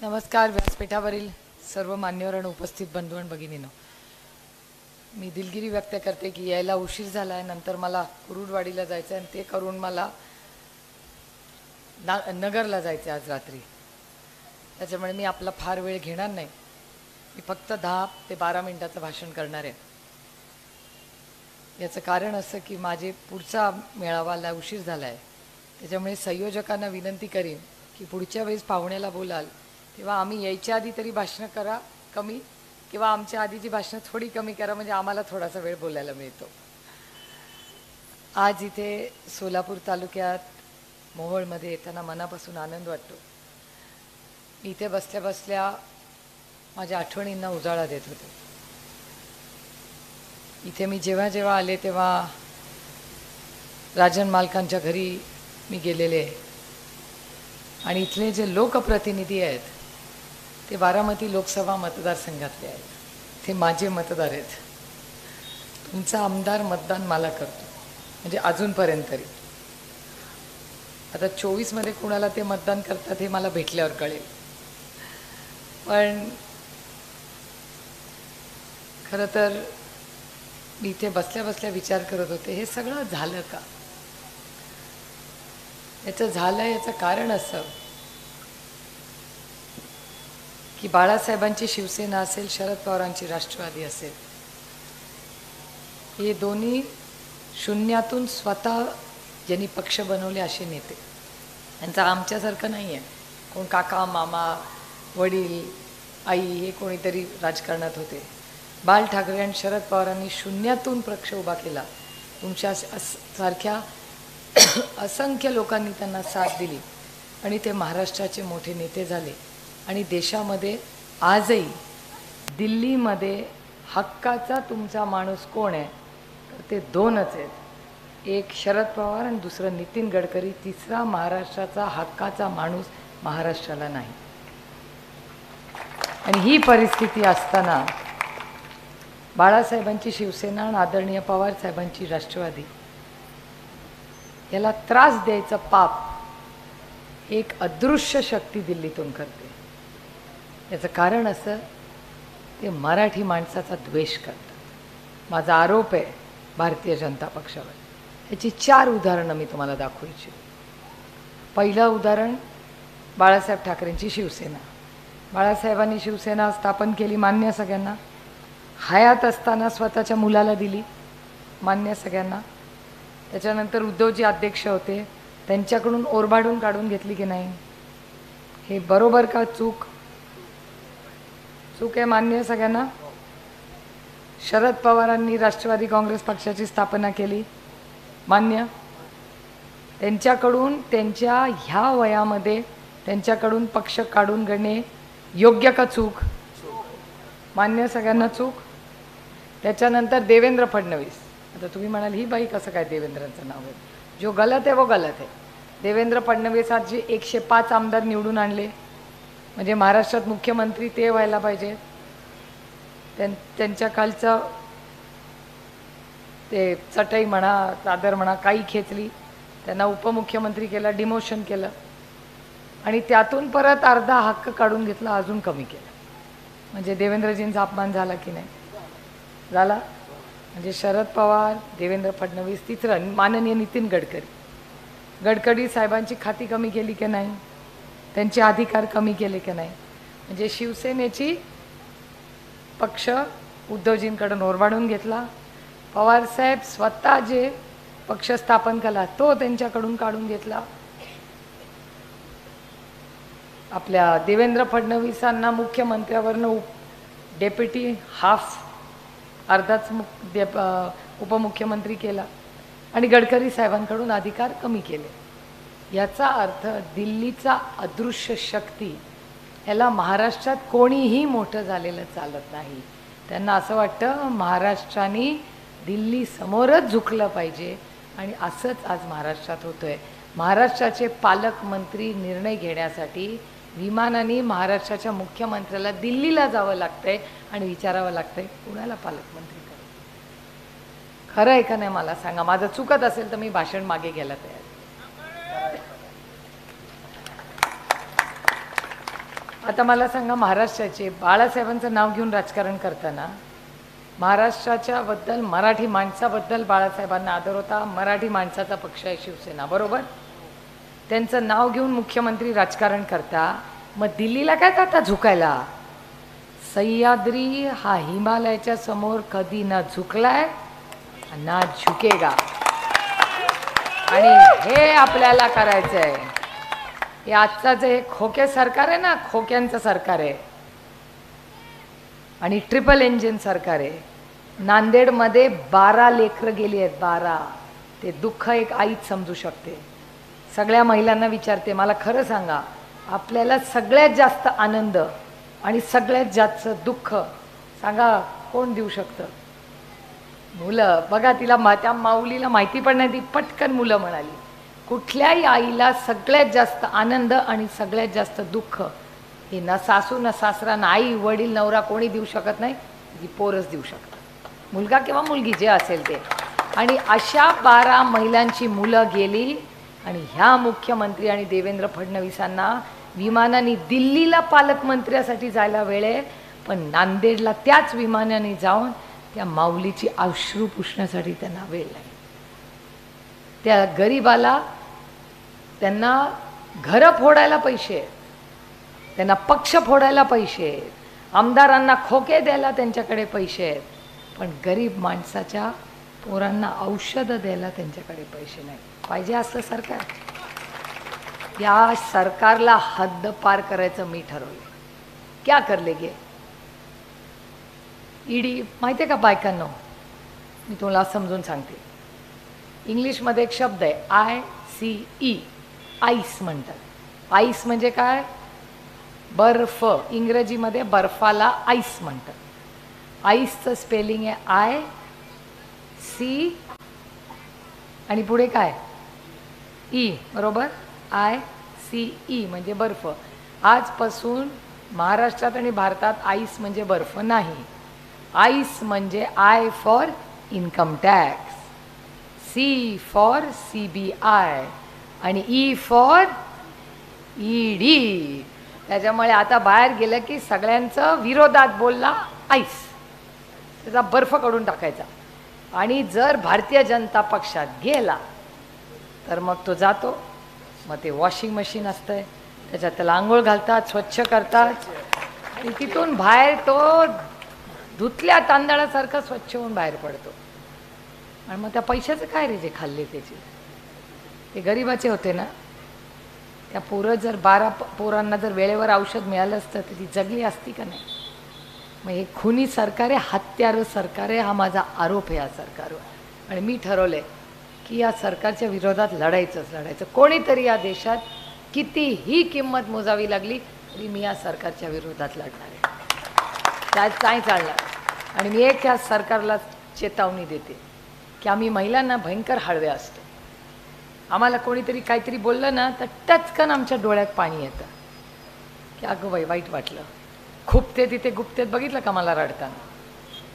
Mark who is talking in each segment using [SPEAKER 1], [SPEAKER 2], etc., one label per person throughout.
[SPEAKER 1] नमस्कार. व्यासपीठावरील सर्व मान्यवर आणि उपस्थित बंधू आणि भगिनींनो, मी दिलगिरी व्यक्त करते की यायला उशीर झाला आहे. नंतर मला कुरुडवाडीला जायचं आहे आणि ते करून मला नगरला जायचं आहे आज रात्री. त्याच्यामुळे मी आपला फार वेळ घेणार नाही. मी फक्त 10 ते 12 मिनिटाचं भाषण करणार आहे. याचं कारण असं की माझे पुढचा मेळावाला उशीर झाला आहे. त्याच्यामुळे संयोजकांना विनंती करीन की पुढच्या वेळेस पाहुण्याला बोलाल तेव्हा आम्ही यायच्या आधी तरी भाषणं करा कमी, किंवा आमच्या आधीची भाषणं थोडी कमी करा, म्हणजे आम्हाला थोडासा वेळ बोलायला मिळतो. आज इथे सोलापूर तालुक्यात मोहोळमध्ये येताना मनापासून आनंद वाटतो. मी इथे बसल्या बसल्या माझ्या आठवणींना उजाळा देत होते. इथे मी जेव्हा जेव्हा आले तेव्हा राजन मालकांच्या घरी मी गेलेले आणि इथले जे लोकप्रतिनिधी आहेत ते बारामती लोकसभा मतदारसंघातले आहेत. ते माझे मतदार आहेत. तुमचा आमदार मतदान मला करतो, म्हणजे अजूनपर्यंत तरी. आता 24मध्ये कुणाला ते मतदान करतात हे मला भेटल्यावर कळेल. पण खरं तर मी इथे बसल्या बसल्या विचार करत होते, हे सगळं झालं का? याचं झालं याचं कारण असं की बाळासाहेबांची शिवसेना असेल, शरद पवारांची राष्ट्रवादी असेल, हे दोन्ही शून्यातून स्वतः ज्यांनी पक्ष बनवले असे नेते. यांचं आमच्यासारखं नाही आहे. कोण काका, मामा, वडील, आई हे कोणीतरी राजकारणात होते. बाळ ठाकरे आणि शरद पवारांनी शून्यातून पक्ष उभा केला. तुमच्या सारख्या असंख्य लोकांनी त्यांना साथ दिली आणि ते महाराष्ट्राचे मोठे नेते झाले. आणि देशामध्ये आजही दिल्लीमध्ये हक्काचा तुमचा माणूस कोण आहे तर ते दोनच आहेत. एक शरद पवार आणि दुसरं नितीन गडकरी. तिसरा महाराष्ट्राचा हक्काचा माणूस महाराष्ट्राला नाही. आणि ही परिस्थिती असताना बाळासाहेबांची शिवसेना आणि आदरणीय पवार साहेबांची राष्ट्रवादी याला त्रास द्यायचं पाप एक अदृश्य शक्ती दिल्लीतून करते. याचं कारण असं, ते मराठी माणसाचा द्वेष करतात. माझा आरोप आहे भारतीय जनता पक्षावर. याची 4 उदाहरणं मी तुम्हाला दाखवू इच्छितो. पहिलं उदाहरण बाळासाहेब ठाकरेंची शिवसेना. बाळासाहेबांनी शिवसेना स्थापन केली, मान्य सगळ्यांना. हयात असताना स्वतःच्या मुलाला दिली, मान्य सगळ्यांना. त्याच्यानंतर उद्धवजी अध्यक्ष होते, त्यांच्याकडून ओरबाडून काढून घेतली की नाही? हे बरोबर का चूक? चूक आहे, मान्य सगळ्यांना. शरद पवारांनी राष्ट्रवादी काँग्रेस पक्षाची स्थापना केली, मान्य. त्यांच्याकडून त्यांच्या ह्या वयामध्ये त्यांच्याकडून पक्ष काढून घेणे योग्य का चूक? मान्य सगळ्यांना चूक. त्याच्यानंतर देवेंद्र फडणवीस. आता तुम्ही म्हणाल ही बाई कसं काय देवेंद्रांचं नाव आहे? जो गलत है वो गलत है. देवेंद्र फडणवीसांची 105 आमदार निवडून आणले, म्हणजे महाराष्ट्रात मुख्यमंत्री ते व्हायला पाहिजे. त्यांच्या खालचं ते चटई म्हणा, चादर म्हणा, काही खेचली. त्यांना उपमुख्यमंत्री केलं, डिमोशन केलं आणि त्यातून परत अर्धा हक्क काढून घेतला, अजून कमी केलं. म्हणजे देवेंद्रजींचा अपमान झाला की नाही? झाला. म्हणजे शरद पवार, देवेंद्र फडणवीस. तिसरं माननीय नितीन गडकरी. गडकरी साहेबांची खाती कमी केली की नाही? त्यांचे अधिकार कमी केले की नाही? म्हणजे शिवसेनेची पक्ष उद्धवजींकडून ओरबाडून घेतला. पवारसाहेब स्वतः जे पक्ष स्थापन केला तो त्यांच्याकडून काढून घेतला. आपल्या देवेंद्र फडणवीसांना मुख्यमंत्र्यावरनं डेप्युटी हाफ अर्धाच उपमुख्यमंत्री केला आणि गडकरी साहेबांकडून अधिकार कमी केले. याचा अर्थ दिल्लीचा अदृश्य शक्ती याला महाराष्ट्रात कोणीही मोठं झालेलं चालत नाही. त्यांना असं वाटतं महाराष्ट्राने दिल्ली समोरच झुकलं पाहिजे आणि असंच आज महाराष्ट्रात होतं आहे. महाराष्ट्राचे पालकमंत्री निर्णय घेण्यासाठी विमानाने महाराष्ट्राच्या मुख्यमंत्र्याला दिल्लीला जावं लागतंय आणि विचारावं लागतंय कुणाला पालकमंत्री करायचं. खरं आहे का नाही मला सांगा. माझं चुकत असेल तर मी भाषण मागे घ्यायला तयार. आता मला सांगा, महाराष्ट्राचे बाळासाहेबांचं नाव घेऊन राजकारण करताना महाराष्ट्राच्या बद्दल, मराठी माणसाबद्दल बाळासाहेबांना आदर होता. मराठी माणसाचा पक्ष आहे शिवसेना, बरोबर. त्यांचं नाव घेऊन मुख्यमंत्री राजकारण करता, मग दिल्लीला काय आता झुकायला? सह्याद्री हा हिमालयाच्या समोर कधी ना झुकलाय ना झुकेगा. आणि हे आपल्याला करायचं आहे. हे आजचं जे खोके सरकार आहे ना, खोक्यांचं सरकार आहे आणि ट्रिपल इंजिन सरकार आहे. नांदेडमध्ये 12 लेकरं गेली आहेत, 12. ते दुःख एक आईच समजू शकते. सगळ्या महिलांना विचारते, मला खरं सांगा, आपल्याला सगळ्यात जास्त आनंद आणि सगळ्यात जास्त दुःख सांगा कोण देऊ शकतं? मुलं. बघा, तिला त्या माऊलीला माहिती पण नाही, ती पटकन मुलं म्हणाली. कुठल्याही आईला सगळ्यात जास्त आनंद आणि सगळ्यात जास्त दुःख हे ना सासू ना सासरा ना आई वडील नवरा कोणी देऊ शकत नाही, ती पोरच देऊ शकतात, मुलगा किंवा मुलगी जे असेल ते. आणि अशा 12 महिलांची मुलं गेली आणि ह्या मुख्यमंत्री आणि देवेंद्र फडणवीसांना विमानाने दिल्लीला पालकमंत्र्यासाठी जायला वेळ आहे, पण नांदेडला त्याच विमानाने जाऊन त्या माऊलीची अश्रू पुसण्यासाठी त्यांना वेळ नाही. त्या गरीबाला, त्यांना घरं फोडायला पैसे आहेत, त्यांना पक्ष फोडायला पैसे आहेत, आमदारांना खोके द्यायला त्यांच्याकडे पैसे आहेत, पण गरीब माणसाच्या पोरांना औषधं द्यायला त्यांच्याकडे पैसे नाही. पाहिजे असलं सरकार? या सरकारला हद्द पार करायचं मी ठरवलं. क्या कर लेगे? ईडी माहिती आहे का बायकांनो? मी तुम्हाला समजून सांगते. इंग्लिशमध्ये एक शब्द आहे ICE, आईस म्हणतात. आईस म्हणजे काय? बर्फ. इंग्रजीमध्ये बर्फाला आईस म्हणतात. आईसचं स्पेलिंग आहे IC आणि पुढे काय? ई, बरोबर. ICE म्हणजे बर्फ. आजपासून महाराष्ट्रात आणि भारतात आईस म्हणजे बर्फ नाही. आईस म्हणजे I for income tax, C for CBI आणि E फॉर ED. त्याच्यामुळे आता बाहेर गेलं की सगळ्यांचं विरोधात बोलला आईस, त्याचा बर्फ काढून टाकायचा. आणि जर भारतीय जनता पक्षात गेला तर मग तो जातो, मग ते वॉशिंग मशीन असतंय, त्याच्यात त्याला आंघोळ घालतात, स्वच्छ करतात आणि तिथून बाहेर तो धुतल्या तांदळासारखा स्वच्छ होऊन बाहेर पडतो. आणि मग त्या पैशाचं काय रे जे खाल्ले त्याचे? ते गरिबाचे होते ना. त्या पोरं जर 12 पोरांना जर वेळेवर औषध मिळालं असतं तर ती जगली असती का नाही? मग हे खुनी सरकार आहे, हत्यारं सरकार आहे, हा माझा आरोप आहे या सरकारवर. आणि मी ठरवलंय की या सरकारच्या विरोधात लढायचं. कोणीतरी या देशात कितीही किंमत मोजावी लागली तरी मी या सरकारच्या विरोधात लढणार आहे. त्यात नाही चालणार. आणि मी एक या सरकारला चेतावणी देते की आम्ही महिलांना भयंकर हळवे असतो. आम्हाला कोणीतरी काहीतरी बोललं ना तर टचकन आमच्या डोळ्यात पाणी येतं की अगं बाई वाईट वाटलं. खुपते तिथे गुप्तेत बघितलं का मला रडताना?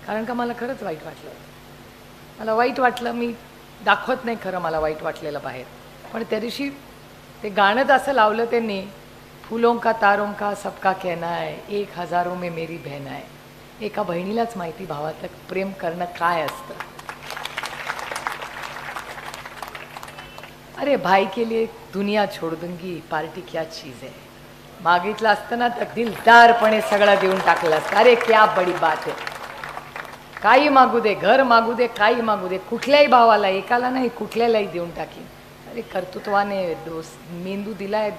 [SPEAKER 1] कारण का मला खरंच वाईट वाटलं. मला वाईट वाटलं, मी दाखवत नाही खरं मला वाईट वाटलेलं बाहेर. पण त्या दिवशी ते गाणंच असं लावलं त्यांनी, फुलों का तारों का सबका कहना है, 1 हजारों में मेरी बहन आहे. एका बहिणीलाच माहिती भावातलं प्रेम करणं काय असतं. अरे भाई के लिए दुनिया छोड़ दूंगी, पार्टी क्या चीज़ है. मागितलं असतं ना तर दिलदारपणे सगळं देऊन टाकलं असतं. अरे क्या बडी बात आहे. काही मागू दे, घर मागू दे, काही मागू दे, कुठल्याही भावाला, एकाला नाही कुठल्यालाही देऊन टाकीन. अरे कर्तृत्वाने मेंदू दिलाय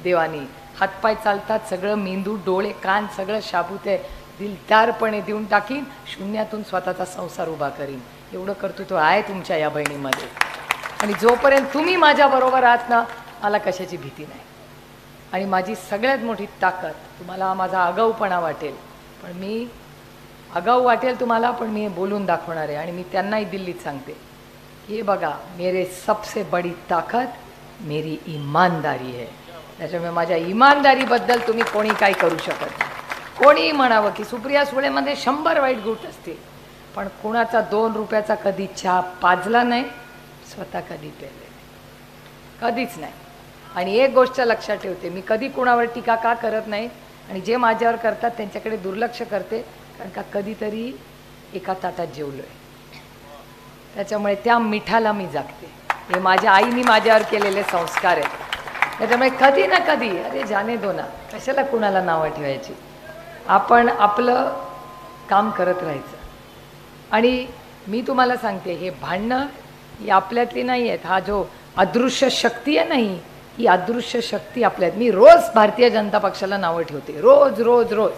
[SPEAKER 1] देवानी, हातपाय चालतात, सगळं मेंदू, डोळे, कान सगळं शाबूत आहे. दिलदारपणे देऊन टाकीन, शून्यातून स्वतःचा संसार उभा करीन. एवढं कर्तृत्व आहे तुमच्या या बहिणीमध्ये. आणि जोपर्यंत तुम्ही माझ्याबरोबर आहात ना, मला कशाची भीती नाही. आणि माझी सगळ्यात मोठी ताकद, तुम्हाला माझा आगाऊपणा वाटेल, पण मी आगाऊ वाटेल तुम्हाला, पण मी बोलून दाखवणार आहे. आणि मी त्यांनाही दिल्लीत सांगते की हे बघा, मेरे सबसे बड़ी ताकद मेरी ईमानदारी है. त्याच्यामुळे माझ्या इमानदारीबद्दल तुम्ही कोणी काही करू शकत नाही. कोणीही म्हणावं की सुप्रिया सुळेमध्ये 100 वाईट गुट असतील, पण कोणाचा 2 रुपयाचा कधी चहा पाजला नाही, स्वतः कधी पेले कधीच नाही. आणि एक गोष्ट लक्षात ठेवते, मी कधी कोणावर टीका का करत नाही, आणि जे माझ्यावर करतात त्यांच्याकडे दुर्लक्ष करते, कारण का कधीतरी एका ताटात जेवलोय, त्याच्यामुळे त्या मिठाला मी जागते. हे माझ्या आईनी माझ्यावर केलेले संस्कार आहेत. त्याच्यामुळे कधी ना कधी अरे जाने दो ना, कशाला कुणाला नावं ठेवायची, आपण आपलं काम करत राहायचं. आणि मी तुम्हाला सांगते, हे भांडणं ही आपल्यातली नाही आहेत. हा जो अदृश्य शक्ती आहे नाही, ही अदृश्य शक्ती आपल्यात. मी रोज भारतीय जनता पक्षाला नावं ठेवते, रोज रोज रोज.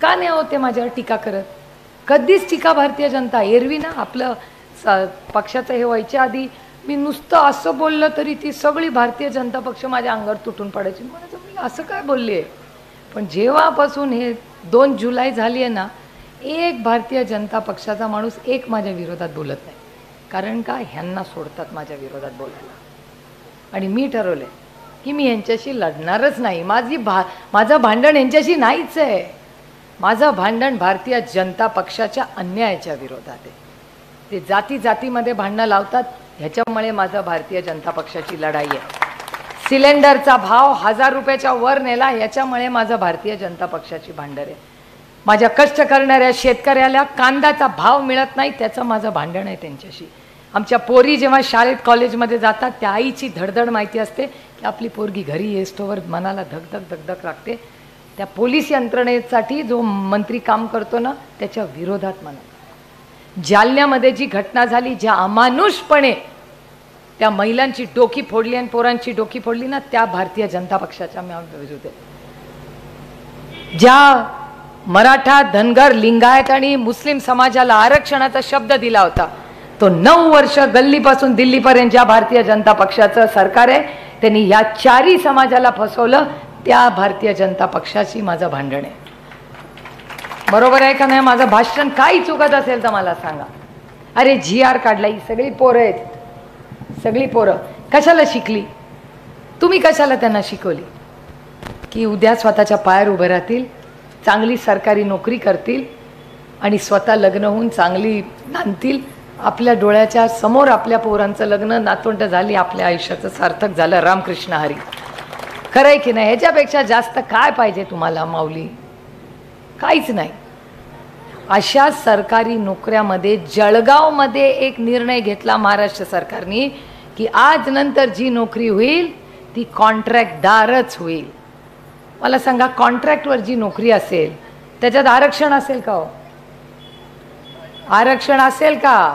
[SPEAKER 1] का नाही होते माझ्यावर टीका करत? कधीच टीका भारतीय जनता. एरवी ना आपलं पक्षाचं हे व्हायच्या आधी मी नुसतं असं बोललं तरी ती सगळी भारतीय जनता पक्ष माझ्या अंगावर तुटून पडायची. म्हणायचं मी असं काय बोलली आहे. पण जेव्हापासून हे 2 जुलै झाली आहे ना, एक भारतीय जनता पक्षाचा माणूस एक माझ्या विरोधात बोलत नाही. कारण का ह्यांना सोडतात माझ्या विरोधात बोलायला. आणि मी ठरवलं की मी यांच्याशी लढणारच नाही. माझं भांडण यांच्याशी नाहीच आहे. माझं भांडण भारतीय जनता पक्षाच्या अन्यायाच्या विरोधात आहे. ते जाती जातीमध्ये भांडणं लावतात, ह्याच्यामुळे माझं भारतीय जनता पक्षाची लढाई आहे. सिलेंडरचा भाव 1000 रुपयाच्या वर नेला, याच्यामुळे माझं भारतीय जनता पक्षाची भांडण आहे. माझ्या कष्ट करणाऱ्या शेतकऱ्याला कांद्याचा भाव मिळत नाही, त्याचं माझं भांडण आहे त्यांच्याशी. आमच्या पोरी जेव्हा शाळेत कॉलेजमध्ये जातात, त्या आईची धडधड माहिती असते की आपली पोरगी घरी येस्तोवर मनाला धकधक धकधक लागते. त्या पोलीस यंत्रणेसाठी जो मंत्री काम करतो ना, त्याच्या विरोधात म्हणा. जालन्यामध्ये जी घटना झाली, ज्या अमानुषपणे त्या महिलांची डोकी फोडली आणि पोरांची डोकी फोडली ना, त्या भारतीय जनता पक्षाच्या विरोधात. ज्या मराठा, धनगर, लिंगायत आणि मुस्लिम समाजाला आरक्षणाचा शब्द दिला होता, तो 9 वर्ष गल्लीपासून दिल्लीपर्यंत ज्या भारतीय जनता पक्षाचं सरकार आहे, त्यांनी या 4ही समाजाला फसवलं. त्या भारतीय जनता पक्षाशी माझं भांडण आहे. बरोबर आहे का नाही? माझं भाषण काही चुकत असेल तर मला सांगा. अरे GR काढला, ही सगळी पोरं आहेत, सगळी पोरं कशाला शिकली? तुम्ही कशाला त्यांना शिकवली? की उद्या स्वतःच्या पायावर उभे राहतील, चांगली सरकारी नोकरी करतील आणि स्वतः लग्न होऊन चांगली नांदतील. आपल्या डोळ्याच्या समोर आपल्या पोरांचं लग्न, नातवंड झाली, आपल्या आयुष्याचं सार्थक झालं. रामकृष्ण हरी. खरं आहे की नाही? ह्याच्यापेक्षा जास्त काय पाहिजे तुम्हाला माऊली? काहीच नाही. अशा सरकारी नोकऱ्यामध्ये जळगावमध्ये एक निर्णय घेतला महाराष्ट्र सरकारने की आज नंतर जी नोकरी होईल ती कॉन्ट्रॅक्टदारच होईल. मला सांगा, कॉन्ट्रॅक्टवर जी नोकरी असेल त्याच्यात आरक्षण असेल का हो? आरक्षण असेल का?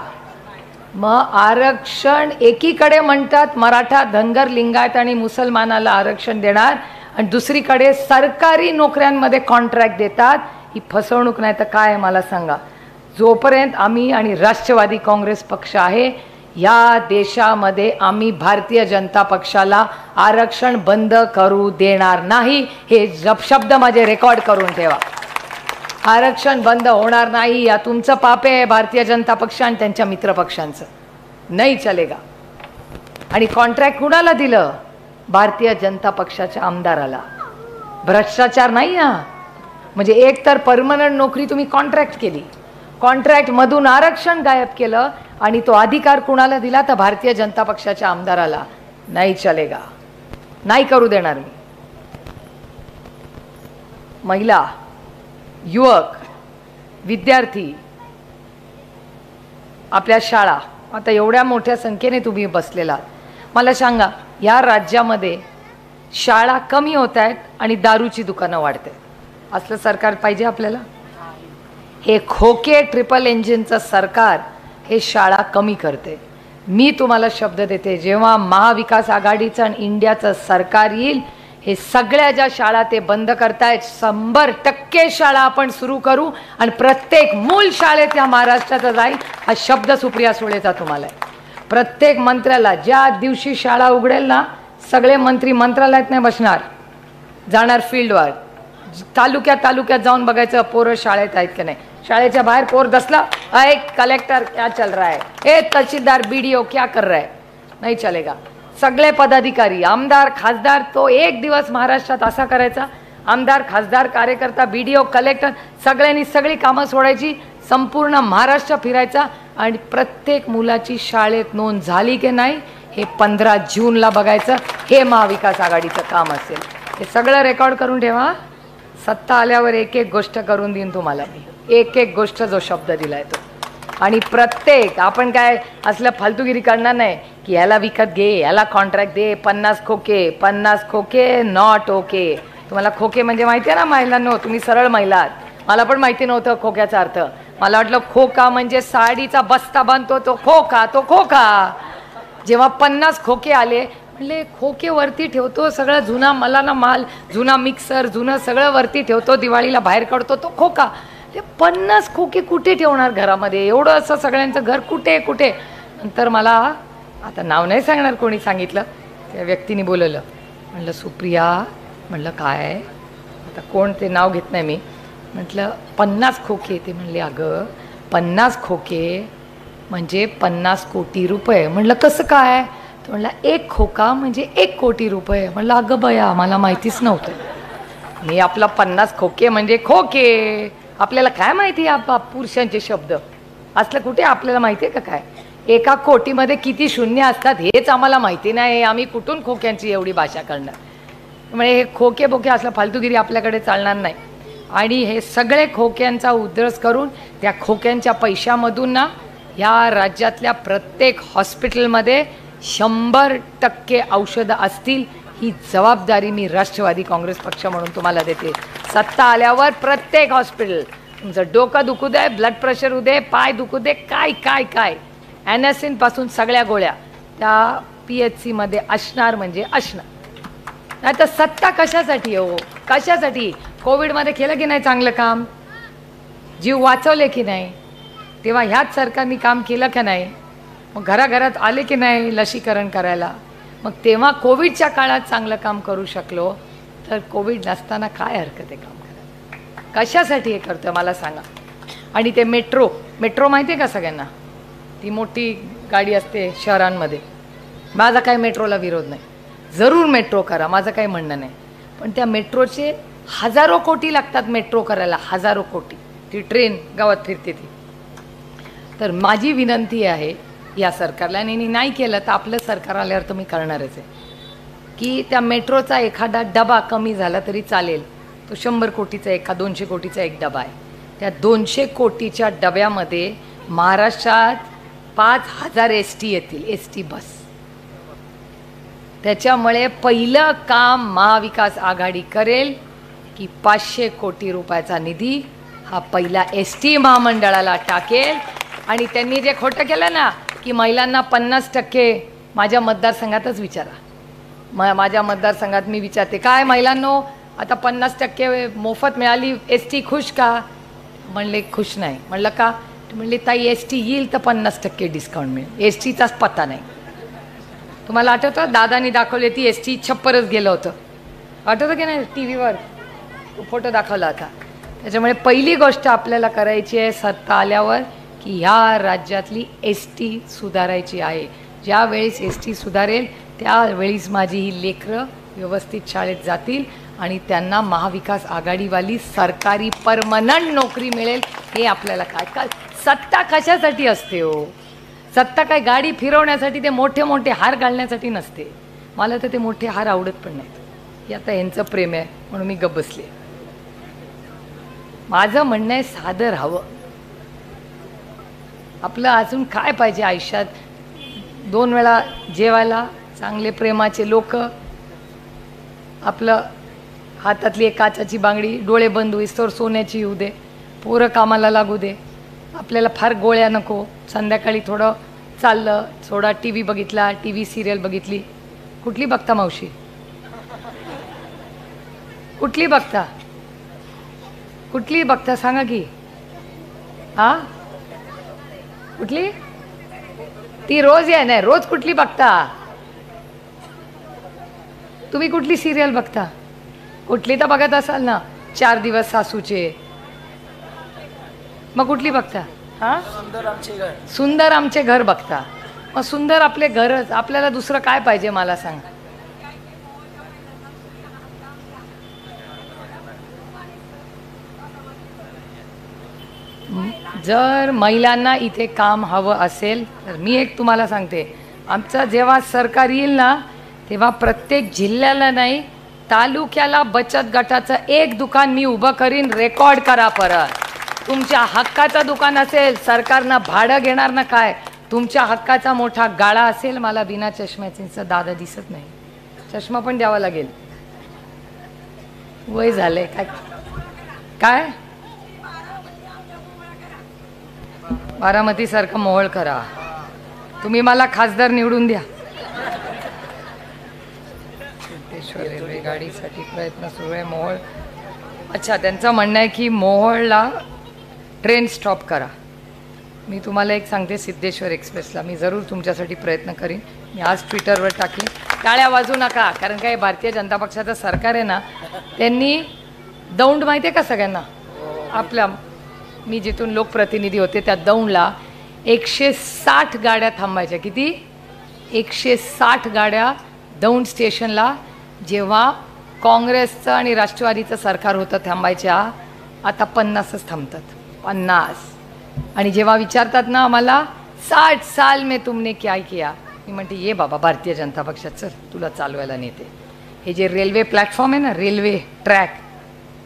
[SPEAKER 1] मग आरक्षण एकीकडे म्हणतात मराठा, धनगर, लिंगायत आणि मुसलमानाला आरक्षण देणार, आणि दुसरीकडे सरकारी नोकऱ्यांमध्ये कॉन्ट्रॅक्ट देतात. ही फसवणूक नाही तर काय मला सांगा. जोपर्यंत आम्ही आणि राष्ट्रवादी काँग्रेस पक्ष आहे या देशामध्ये, आम्ही भारतीय जनता पक्षाला आरक्षण बंद करू देणार नाही. हे शब्द माझे रेकॉर्ड करून ठेवा. आरक्षण बंद होणार नाही. या तुमचं पाप आहे, भारतीय जनता पक्ष आणि त्यांच्या मित्र पक्षांचं. नाही चलेगा. आणि कॉन्ट्रॅक्ट कुणाला दिलं? भारतीय जनता पक्षाच्या आमदाराला. भ्रष्टाचार नाही हा. म्हणजे एक तर परमनंट नोकरी तुम्ही कॉन्ट्रॅक्ट केली, कॉन्ट्रॅक्टमधून आरक्षण गायब केलं, आणि तो अधिकार कुणाला दिला? तर भारतीय जनता पक्षाच्या आमदाराला. नाही चलेगा. नाही करू देणार मी. महिला, युवक, विद्यार्थी, आपल्या शाळा, आता एवढ्या मोठ्या संख्येने तुम्ही बसलेला, मला सांगा, या राज्यामध्ये शाळा कमी होत आहेत आणि दारूची दुकानं वाढते. असलं सरकार पाहिजे आपल्याला? हे खोके ट्रिपल इंजिनचं सरकार हे शाळा कमी करते. मी तुम्हाला शब्द देते, जेव्हा महाविकास आघाडीचं आणि इंडियाचं सरकार येईल, हे सगळ्या ज्या शाळा ते बंद करतायत, 100% शाळा आपण सुरू करू आणि प्रत्येक मूल शाळेत या महाराष्ट्राचा जाईल. हा शब्द सुप्रिया सुळेचा तुम्हाला आहे. प्रत्येक मंत्र्याला ज्या दिवशी शाळा उघडेल ना, सगळे मंत्री मंत्रालयात नाही बसणार, जाणार फील्डवर. तालुक्यात जाऊन बघायचं पोरं शाळेत आहेत की नाही. शाळेच्या बाहेर पोर दसला, अरे कलेक्टर क्या चल रहा है, ए तहसीलदार BDO क्या कर रहा है. नाही चलेगा. सगळे पदाधिकारी, आमदार, खासदार, तो एक दिवस महाराष्ट्रात असा करायचा, आमदार, खासदार, कार्यकर्ता, BDO, कलेक्टर सगळ्यांनी सगळी कामं सोडायची, संपूर्ण महाराष्ट्र फिरायचा आणि प्रत्येक मुलाची शाळेत नोंद झाली की नाही हे 15 जूनला बघायचं. हे महाविकास आघाडीचं काम असेल. हे सगळं रेकॉर्ड करून ठेवा. सत्ता आल्यावर एक एक गोष्ट करून देईन तुम्हाला मी, एक एक गोष्ट जो शब्द दिलाय तो. आणि प्रत्येक आपण काय असलं फालतूगिरी करणार नाही की ह्याला विकत घे, ह्याला कॉन्ट्रॅक्ट दे, 50 खोके नॉट ओके. तुम्हाला खोके म्हणजे माहिती आहे ना महिलांनो, तुम्ही सरळ महिला आहात. मला पण माहिती नव्हतं खोक्याचा अर्थ. मला वाटलं खोका म्हणजे साडीचा बस्ता बांधतो तो खोका, तो खोका. जेव्हा 50 खोके आले म्हणले खोके वरती ठेवतो, सगळं जुना मला ना माल, जुना मिक्सर, जुनं सगळं वरती ठेवतो, दिवाळीला बाहेर काढतो तो खोका. ते 50 खोके कुठे ठेवणार घरामध्ये, एवढं असं सगळ्यांचं घर कुठे कुठे. नंतर मला, आता नाव नाही सांगणार कोणी सांगितलं, त्या व्यक्तीने बोलवलं. म्हणलं सुप्रिया, म्हणलं काय, आता कोण ते नाव घेत नाही मी. म्हटलं 50 खोके. ते म्हणले अगं 50 खोके म्हणजे 50 कोटी रुपये. म्हणलं कसं काय. तर म्हणलं एक खोका म्हणजे 1 कोटी रुपये. म्हणलं अगं बया मला माहितीच नव्हतं. मी आपला 50 खोके म्हणजे खोके, आपल्याला काय माहिती पुरुषांचे शब्द असलं कुठे आपल्याला माहिती आहे का काय. एका कोटीमध्ये किती शून्य असतात हेच आम्हाला माहिती नाही, आम्ही कुठून खोक्यांची एवढी भाषा करणार. म्हणजे हे खोके बोके असलं फालतूगिरी आपल्याकडे चालणार नाही. आणि हे सगळे खोक्यांचा उद्रेक करून त्या खोक्यांच्या पैशामधून ना या राज्यातल्या प्रत्येक हॉस्पिटलमध्ये 100% औषधं असतील, ही जबाबदारी मी राष्ट्रवादी काँग्रेस पक्ष म्हणून तुम्हाला देते. सत्ता आल्यावर प्रत्येक हॉस्पिटल, तुमचं डोकं दुखू दे, ब्लड प्रेशर होऊ दे, पाय दुखू दे, काय काय काय ॲनासिनपासून सगळ्या गोळ्या त्या PHCमध्ये असणार म्हणजे असणार. नाही तर सत्ता कशासाठी हो, कशासाठी. कोविडमध्ये केलं की नाही चांगलं काम, जीव वाचवले की नाही, तेव्हा ह्याच सरकारने काम केलं का नाही. मग घराघरात आले की नाही लसीकरण करायला. मग तेव्हा कोविडच्या काळात चांगलं काम करू शकलो, तर कोविड नसताना काय हरकत आहे काम करायला. कशासाठी हे करतोय मला सांगा. आणि ते मेट्रो माहिती आहे का सगळ्यांना, ती मोठी गाडी असते शहरांमध्ये. माझा काही मेट्रोला विरोध नाही, जरूर मेट्रो करा, माझं काही म्हणणं नाही. पण त्या मेट्रोचे हजारो कोटी लागतात मेट्रो करायला, हजारो कोटी. ती ट्रेन गावात फिरते ती. तर माझी विनंती आहे या सरकारला, आणि नाही केलं तर आपलं सरकार आल्यावर तर मी करणारच आहे, की त्या मेट्रोचा एखादा डबा कमी झाला तरी चालेल. तो 100 कोटीचा एका 200 कोटीचा एक डबा आहे. त्या 200 कोटीच्या डब्यामध्ये महाराष्ट्रात 5000 ST येतील, ST बस. त्याच्यामुळे पहिलं काम महाविकास आघाडी करेल की 500 कोटी रुपयाचा निधी हा पहिला ST महामंडळाला टाकेल. आणि त्यांनी जे खोटं केलं ना की महिलांना 50%, माझ्या मतदारसंघातच विचारा, माझ्या मतदारसंघात मी विचारते काय महिलांनो आता 50% मोफत मिळाली, ST खुश का. म्हणले खुश नाही. म्हणलं का. म्हणले ताई ST येईल तर 50% डिस्काउंट मिळेल, STचाच पत्ता नाही. तुम्हाला आठवतं दादानी दाखवले ती ST छप्परच गेलं होतं, आठवतं की नाही, TV वर फोटो दाखवला होता. त्याच्यामुळे पहिली गोष्ट आपल्याला करायची आहे सत्ता आल्यावर की ह्या राज्यातली ST सुधारायची आहे. ज्यावेळेस ST सुधारेल त्यावेळीस माझी ही लेकरं व्यवस्थित शाळेत जातील आणि त्यांना महाविकास आघाडीवाली सरकारी परमनंट नोकरी मिळेल. हे आपल्याला काय सत्ता कशासाठी असते हो. सत्ता काय गाडी फिरवण्यासाठी, ते मोठे मोठे हार घालण्यासाठी नसते. मला तर ते मोठे हार आवडत पण नाहीत. हे आता यांचं प्रेम आहे म्हणून मी गप्प बसले. माझं म्हणणं आहे साधं राहावं. आपलं अजून काय पाहिजे आयुष्यात. 2 वेळा जेवायला चांगले प्रेमाचे लोक, आपलं हातातली एक काचाची बांगडी, डोळे बंद होईस्तोवर सोन्याची येऊ दे, पोरं कामाला लागू दे, आपल्याला फार गोळ्या नको. संध्याकाळी थोडं चाललं, थोडा TV बघितला, TV सिरियल बघितली. कुठली बघता मावशी, कुठली बघता, कुठली बघता सांगा की. हां कुठली, ती रोज आहे नाही, रोज कुठली बघता तुम्ही, कुठली सिरियल बघता. कुठली तर बघत असाल ना, 4 दिवस सासूचे. मग कुठली बघता. हां सुंदर आमचे घर बघता. मग सुंदर आपले घरच, आपल्याला दुसरं काय पाहिजे मला सांग. जर महिलांना इथे काम हवं असेल तर मी एक तुम्हाला सांगते, आमचं जेव्हा सरकार येईल ना तेव्हा प्रत्येक जिल्ह्याला नाही तालुक्याला बचत गटाचं एक दुकान मी उभं करीन, रेकॉर्ड करा परत. तुमच्या हक्काचं दुकान असेल, सरकारनं भाडं घेणार ना काय, तुमच्या हक्काचा मोठा गाळा असेल, मला बिना चष्म्याचा दादा दिसत नाही, चष्मा पण द्यावा लागेल, वय झालंय काय काय. बारामती सारखं मोहोळ करा, तुम्ही मला खासदार निवडून द्या. सिद्धेश्वर रेल्वे गाडीसाठी प्रयत्न सुरू आहे, मोहोळ. अच्छा, त्यांचं म्हणणं आहे की मोहोळला ट्रेन स्टॉप करा. मी तुम्हाला एक सांगते, सिद्धेश्वर एक्सप्रेसला मी जरूर तुमच्यासाठी प्रयत्न करीन. मी आज ट्विटरवर टाकले, टाळ्या वाजू नका, कारण काय भारतीय जनता पक्षाचं सरकार आहे ना, त्यांनी दौंड माहिती आहे का सगळ्यांना, आपल्या मी जिथून लोकप्रतिनिधी होते त्या दौंडला 160 गाड्या थांबायच्या. किती? 160 गाड्या दौंड स्टेशनला जेव्हा काँग्रेसचं आणि राष्ट्रवादीचं सरकार होतं थांबायच्या. आता 50च थांबतात, 50. आणि जेव्हा विचारतात ना आम्हाला 60 साल में तुमने क्या किया, मी म्हणते ये बाबा भारतीय जनता पक्षात, चल तुला चालवायला नेते. हे जे रेल्वे प्लॅटफॉर्म आहे ना, रेल्वे ट्रॅक,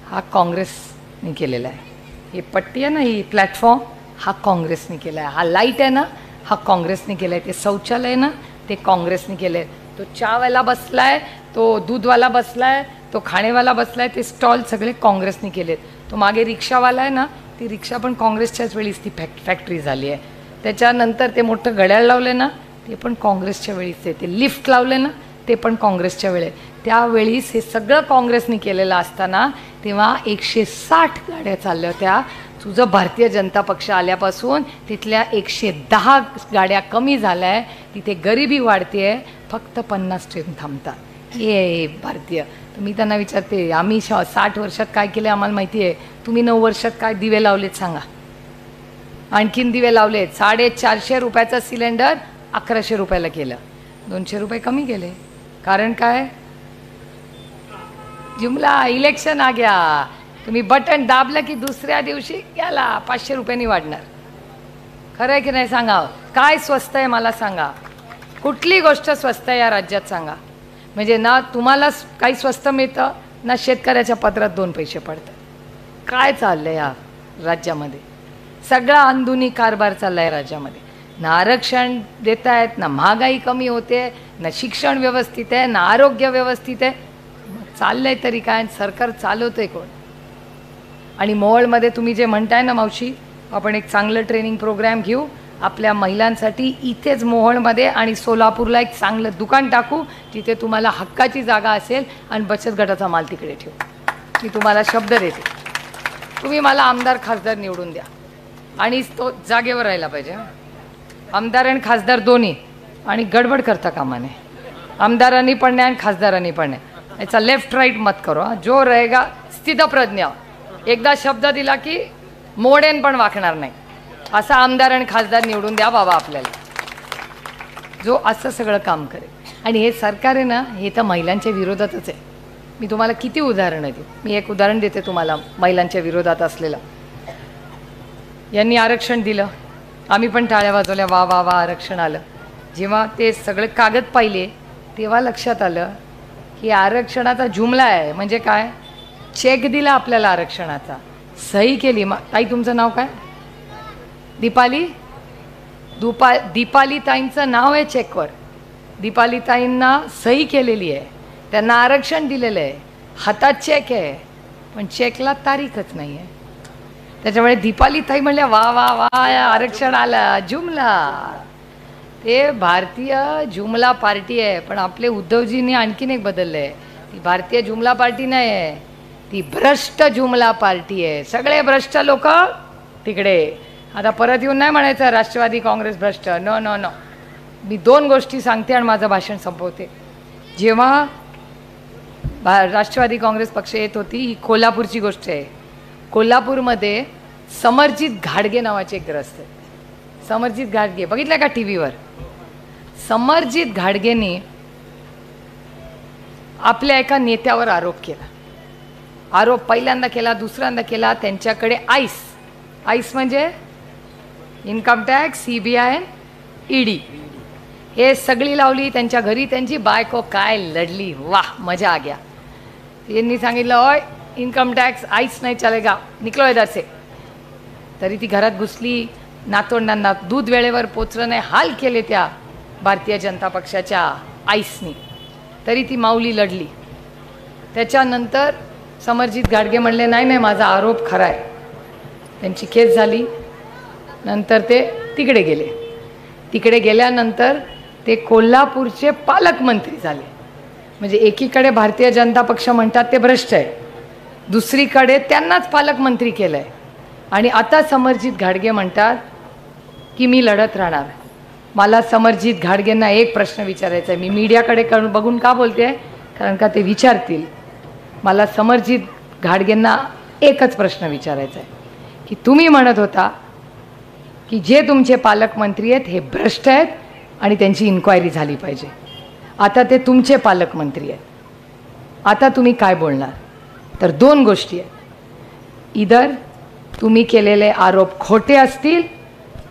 [SPEAKER 1] हा काँग्रेसने केलेला आहे. हे पट्टी आहे ना, ही प्लॅटफॉर्म, हा काँग्रेसने केला आहे. हा लाईट आहे ना, हा काँग्रेसने केला आहे. ते शौचालय ना, ते काँग्रेसने केलं आहे. तो चहावाला बसलाय, तो दूधवाला बसलाय, तो खाणेवाला बसलाय, ते स्टॉल सगळे काँग्रेसने केलेत. तो मागे रिक्षावाला आहे ना, ती रिक्षा पण काँग्रेसच्याच वेळीच ती फॅक्टरी झाली आहे. त्याच्यानंतर ते मोठं घड्याळ लावले ना, ते पण काँग्रेसच्या वेळीच आहे. ते लिफ्ट लावले ना, ते पण काँग्रेसच्या वेळे. त्यावेळीस हे सगळं काँग्रेसने केलेलं असताना तेव्हा 160 गाड्या चालल्या होत्या. तुझं भारतीय जनता पक्ष आल्यापासून तिथल्या 110 गाड्या कमी झाल्या आहे. तिथे गरिबी वाढते आहे, फक्त 50 ट्रेन थांबतात. हे भारतीय. तर मी त्यांना विचारते, आम्ही 60 वर्षात काय केलं आम्हाला माहिती आहे, तुम्ही 9 वर्षात काय दिवे लावलेत सांगा. आणखीन दिवे लावलेत. 450 रुपयाचं सिलेंडर 1100 रुपयाला केलं, 200 रुपये कमी केले. कारण काय? जुमला इलेक्शन आ गया, तुम्ही बटन दाबलं की दुसऱ्या दिवशी गेला 500 रुपयांनी वाढणार. खरं आहे की नाही सांगा? काय स्वस्त आहे मला सांगा, कुठली गोष्ट स्वस्त आहे या राज्यात सांगा. म्हणजे ना तुम्हाला काही स्वस्त मिळतं, ना शेतकऱ्याच्या पत्रात 2 पैसे पडतात. काय चाललंय या राज्यामध्ये? सगळा अंधुनी कारभार चाललाय राज्यामध्ये. ना आरक्षण देत आहेत, ना महागाई कमी होते, ना शिक्षण व्यवस्थित आहे, ना आरोग्य व्यवस्थित आहे. चाललंय तरी काय? सरकार चालवतंय कोण? आणि मोहोळमध्ये तुम्ही जे म्हणताय ना मावशी, आपण एक चांगलं ट्रेनिंग प्रोग्राम घेऊ आपल्या महिलांसाठी इथेच मोहोळमध्ये, आणि सोलापूरला एक चांगलं दुकान टाकू जिथे तुम्हाला हक्काची जागा असेल, आणि बचत गटाचा माल तिकडे ठेवू. मी तुम्हाला शब्द देते, तुम्ही मला आमदार खासदार निवडून द्या, आणि तो जागेवर राहायला पाहिजे. आमदार आणि खासदार दोन्ही, आणि गडबड करता कामा नये. आमदारांनी पण नाही आणि खासदारांनी पण नाही. याचा लेफ्ट राईट मत करो. जो रहेगा स्थितप्रज्ञ, एकदा शब्द दिला की मोडेन पण वाकणार नाही, असा आमदार आणि खासदार निवडून द्या बाबा आपल्याला, जो असं सगळं काम करेल. आणि हे सरकार आहे ना, हे तर महिलांच्या विरोधातच आहे. मी तुम्हाला किती उदाहरणं देऊ. मी एक उदाहरण देते तुम्हाला महिलांच्या विरोधात असलेलं. यांनी आरक्षण दिलं, आम्ही पण टाळ्या वाजवल्या, वा वा वा आरक्षण आलं. जेव्हा ते सगळे कागद पाहिले तेव्हा लक्षात आलं की आरक्षणाचा जुमला आहे. म्हणजे काय? चेक दिला आपल्याला आरक्षणाचा, सही केली. ताई तुमचं नाव काय? दीपाली. दीपाली ताईंचं नाव आहे चेकवर. दीपाली ताईंना सही केलेली आहे, त्यांना आरक्षण दिलेलं आहे, हातात चेक आहे, पण चेकला तारीखच नाही आहे. त्याच्यामुळे दीपाली ताई म्हणल्या वा वा वा आरक्षण आलं, जुमला. ते भारतीय जुमला पार्टी आहे. पण आपले उद्धवजींनी आणखीन एक बदललं आहे. ती भारतीय जुमला पार्टी नाही आहे, ती भ्रष्ट जुमला पार्टी आहे. सगळे भ्रष्ट लोक तिकडे. आता परत येऊन नाही म्हणायचं राष्ट्रवादी काँग्रेस भ्रष्ट. No no no. मी 2 गोष्टी सांगते आणि माझं भाषण संपवते. जेव्हा राष्ट्रवादी काँग्रेस पक्ष येत होती, ही कोल्हापूरची गोष्ट आहे. कोल्हापूरमध्ये समरजित घाडगे नावाचे एक ग्रस्त आहे. समरजित घाडगे बघितलं का टीव्हीवर? समरजित घाडगेंनी आपल्या एका नेत्यावर आरोप केला. आरोप पहिल्यांदा केला, दुसऱ्यांदा केला. त्यांच्याकडे आईस म्हणजे इन्कम टॅक्स, CBI, ED हे सगळी लावली. त्यांच्या घरी त्यांची बायको काय लढली, वाह मजा आ गया. यांनी सांगितलं ओय इन्कम टॅक्स आईच नाही चलेगा निकलो इधर से. तरी ती घरात घुसली. नातवंडांना दूध वेळेवर पोचलं नाही हाल केले त्या भारतीय जनता पक्षाच्या आईसनी. तरी ती माऊली लढली. त्याच्यानंतर समरजित घाटगे म्हणले नाही नाही माझा आरोप खरा आहे. त्यांची केस झाली. नंतर ते तिकडे गेले. तिकडे गेल्यानंतर ते कोल्हापूरचे पालकमंत्री झाले. म्हणजे एकीकडे भारतीय जनता पक्ष म्हणतात ते भ्रष्ट आहे, दुसरीकडे त्यांनाच पालकमंत्री केलं आहे. आणि आता समरजित घाटगे म्हणतात की मी लढत राहणार. मला समरजित घाटगेंना एक प्रश्न विचारायचा आहे. मी मीडियाकडे बघून का बोलते, कारण का ते विचारतील. मला समरजित घाटगेंना एकच प्रश्न विचारायचा आहे की तुम्ही म्हणत होता की जे तुमचे पालकमंत्री आहेत हे भ्रष्ट आहेत आणि त्यांची इन्क्वायरी झाली पाहिजे. आता ते तुमचे पालकमंत्री आहेत. आता तुम्ही काय बोलणार? तर दोन गोष्टी आहेत. इधर तुम्ही केलेले आरोप खोटे असतील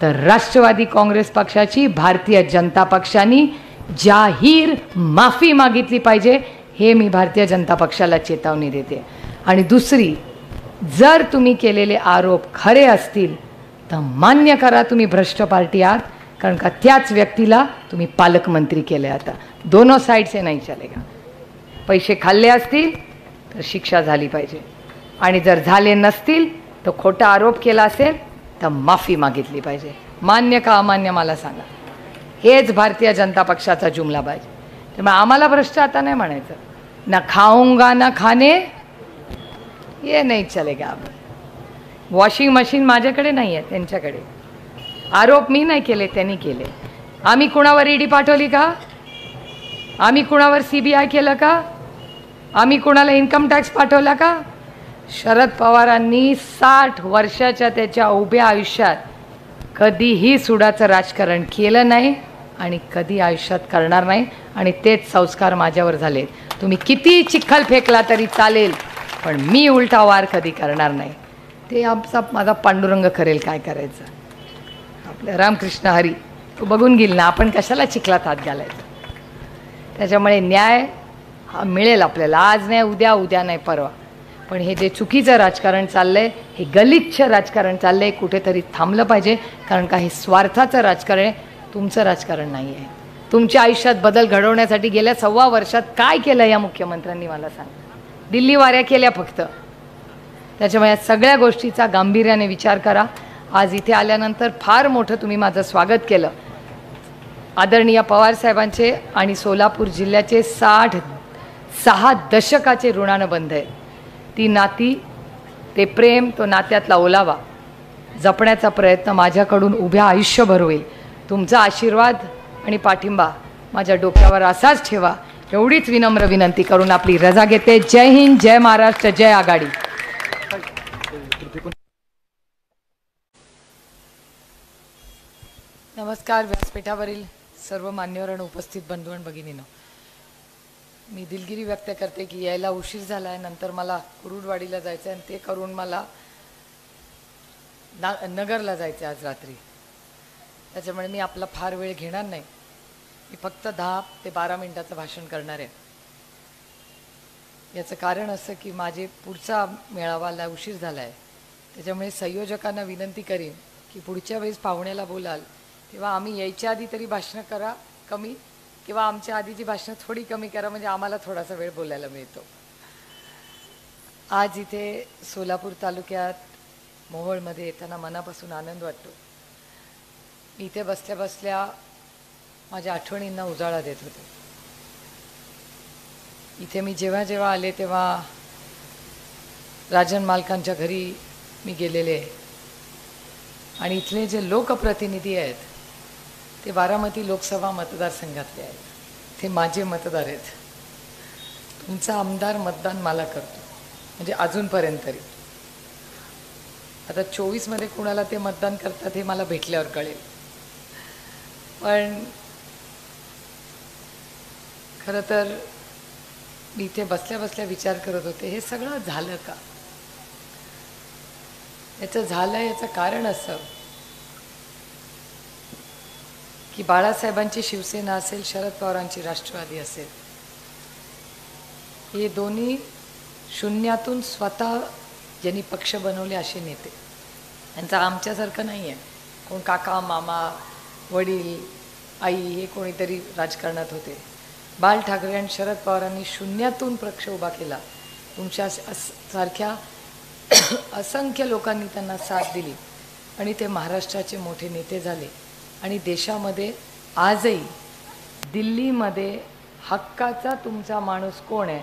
[SPEAKER 1] तर राष्ट्रवादी काँग्रेस पक्षाची भारतीय जनता पक्षाने जाहीर माफी मागितली पाहिजे. हे मी भारतीय जनता पक्षाला चेतावणी देते. आणि दुसरी, जर तुम्ही केलेले आरोप खरे असतील तर मान्य करा तुम्ही भ्रष्ट पार्टी आहात, कारण का त्याच व्यक्तीला तुम्ही पालकमंत्री केले. आता दोनों साइड से नाही चलेगा. पैसे खाल्ले असतील तर शिक्षा झाली पाहिजे आणि जर झाले नसतील तर खोटा आरोप केला असेल तर माफी मागितली पाहिजे. मान्य का अमान्य मला सांगा. हेच भारतीय जनता पक्षाचा जुमला पाहिजे. त्यामुळे आम्हाला भ्रष्ट आता नाही म्हणायचं. ना खाऊंगा ना खाणे ये नाही चलेगा. आपण वॉशिंग मशीन माझ्याकडे नाही आहे, त्यांच्याकडे. आरोप मी नाही केले, त्यांनी केले. आम्ही कुणावर ईडी पाठवली का? आम्ही कुणावर CBI केलं का? आम्ही कुणाला इन्कम टॅक्स पाठवला का? शरद पवारांनी 60 वर्षाच्या त्याच्या उभ्या आयुष्यात कधीही सुडाचं राजकारण केलं नाही आणि कधी आयुष्यात करणार नाही. आणि तेच संस्कार माझ्यावर झाले. तुम्ही किती चिखल फेकला तरी चालेल, पण मी उलटा वार कधी करणार नाही. ते आमचा माझा पांडुरंग करेल काय करायचं. आपल्या रामकृष्ण हरी तो बघून गेल ना, आपण कशाला चिखलात हात घालायचं. त्याच्यामुळे न्याय हा मिळेल आपल्याला. आज नाही उद्या, उद्या नाही परवा. पण हे जे चुकीचं राजकारण चाललंय, हे गलिच्छ राजकारण चाललंय, कुठेतरी थांबलं पाहिजे. कारण का हे स्वार्थाचं राजकारण आहे, तुमचं राजकारण नाही आहे. तुमच्या आयुष्यात बदल घडवण्यासाठी गेल्या 1.25 वर्षात काय केलं या मुख्यमंत्र्यांनी मला सांग. दिल्ली वाऱ्या केल्या फक्त. त्याच्यामुळे या सगळ्या गोष्टीचा गांभीर्याने विचार करा. आज इथे आल्यानंतर फार मोठं तुम्ही माझं स्वागत केलं. आदरणीय पवार साहेबांचे आणि सोलापूर जिल्ह्याचे 6 दशकाचे ऋणानुबंध आहे. ती नाती, ते प्रेम, तो नात्यातला ओलावा जपण्याचा प्रयत्न माझ्याकडून उभ्या आयुष्यभर होईल. तुमचा आशीर्वाद आणि पाठिंबा माझ्या डोक्यावर असाच ठेवा, एवढीच विनम्र विनंती करून आपली रजा घेते. जय हिंद, जय महाराष्ट्र, जय आघाडी. नमस्कार. व्यासपीठावरील सर्व मान्यवर आणि उपस्थित बंधू आणि भगिनींनो, मी दिलगिरी व्यक्त करते की यायला उशीर झाला आहे. नंतर मला कुरुडवाडीला जायचं आहे आणि ते करून मला नगरला जायचं आहे आज रात्री. त्याच्यामुळे मी आपला फार वेळ घेणार नाही. मी फक्त 10 ते 12 मिनिटाचं भाषण करणार आहे. याचं कारण असं की माझे पुढचा मेळावाला उशीर झाला आहे. त्याच्यामुळे संयोजकांना विनंती करीन की पुढच्या वेळेस पाहुण्याला बोलाल तेव्हा आम्ही यायच्या आधी तरी भाषणं करा कमी, किंवा आमच्या आधीची भाषणं थोडी कमी करा, म्हणजे आम्हाला थोडासा वेळ बोलायला मिळतो. आज इथे सोलापूर तालुक्यात मोहोळमध्ये येताना मनापासून आनंद वाटतो. मी इथे बसल्या बसल्या माझ्या आठवणींना उजाळा देत होते. इथे मी जेव्हा जेव्हा आले तेव्हा राजन मालकांच्या घरी मी गेलेले आहे. आणि इथले जे लोकप्रतिनिधी आहेत ते बारामती लोकसभा मतदारसंघातले आहेत. ते माझे मतदार आहेत. तुमचा आमदार मतदान मला करतो, म्हणजे अजूनपर्यंत तरी. आता 24 मध्ये कुणाला ते मतदान करतात हे मला भेटल्यावर कळेल. पण खरं तर मी इथे बसल्या बसल्या विचार करत होते, हे सगळं झालं का? याचं झालं याचं कारण असं की बाळासाहेबांची शिवसेना असेल, शरद पवारांची राष्ट्रवादी असेल, हे दोन्ही शून्यातून स्वतः ज्यांनी पक्ष बनवले असे नेते, त्यांचा आमच्यासारखं नाही आहे. कोण काका मामा वडील आई हे कोणीतरी राजकारणात होते. बाळ ठाकरे आणि शरद पवारांनी शून्यातून पक्ष उभा केला. तुमच्या सारख्या असंख्य लोकांनी त्यांना साथ दिली आणि ते महाराष्ट्राचे मोठे नेते झाले. आणि देशामध्ये आजही दिल्लीमध्ये हक्काचा तुमचा माणूस कोण आहे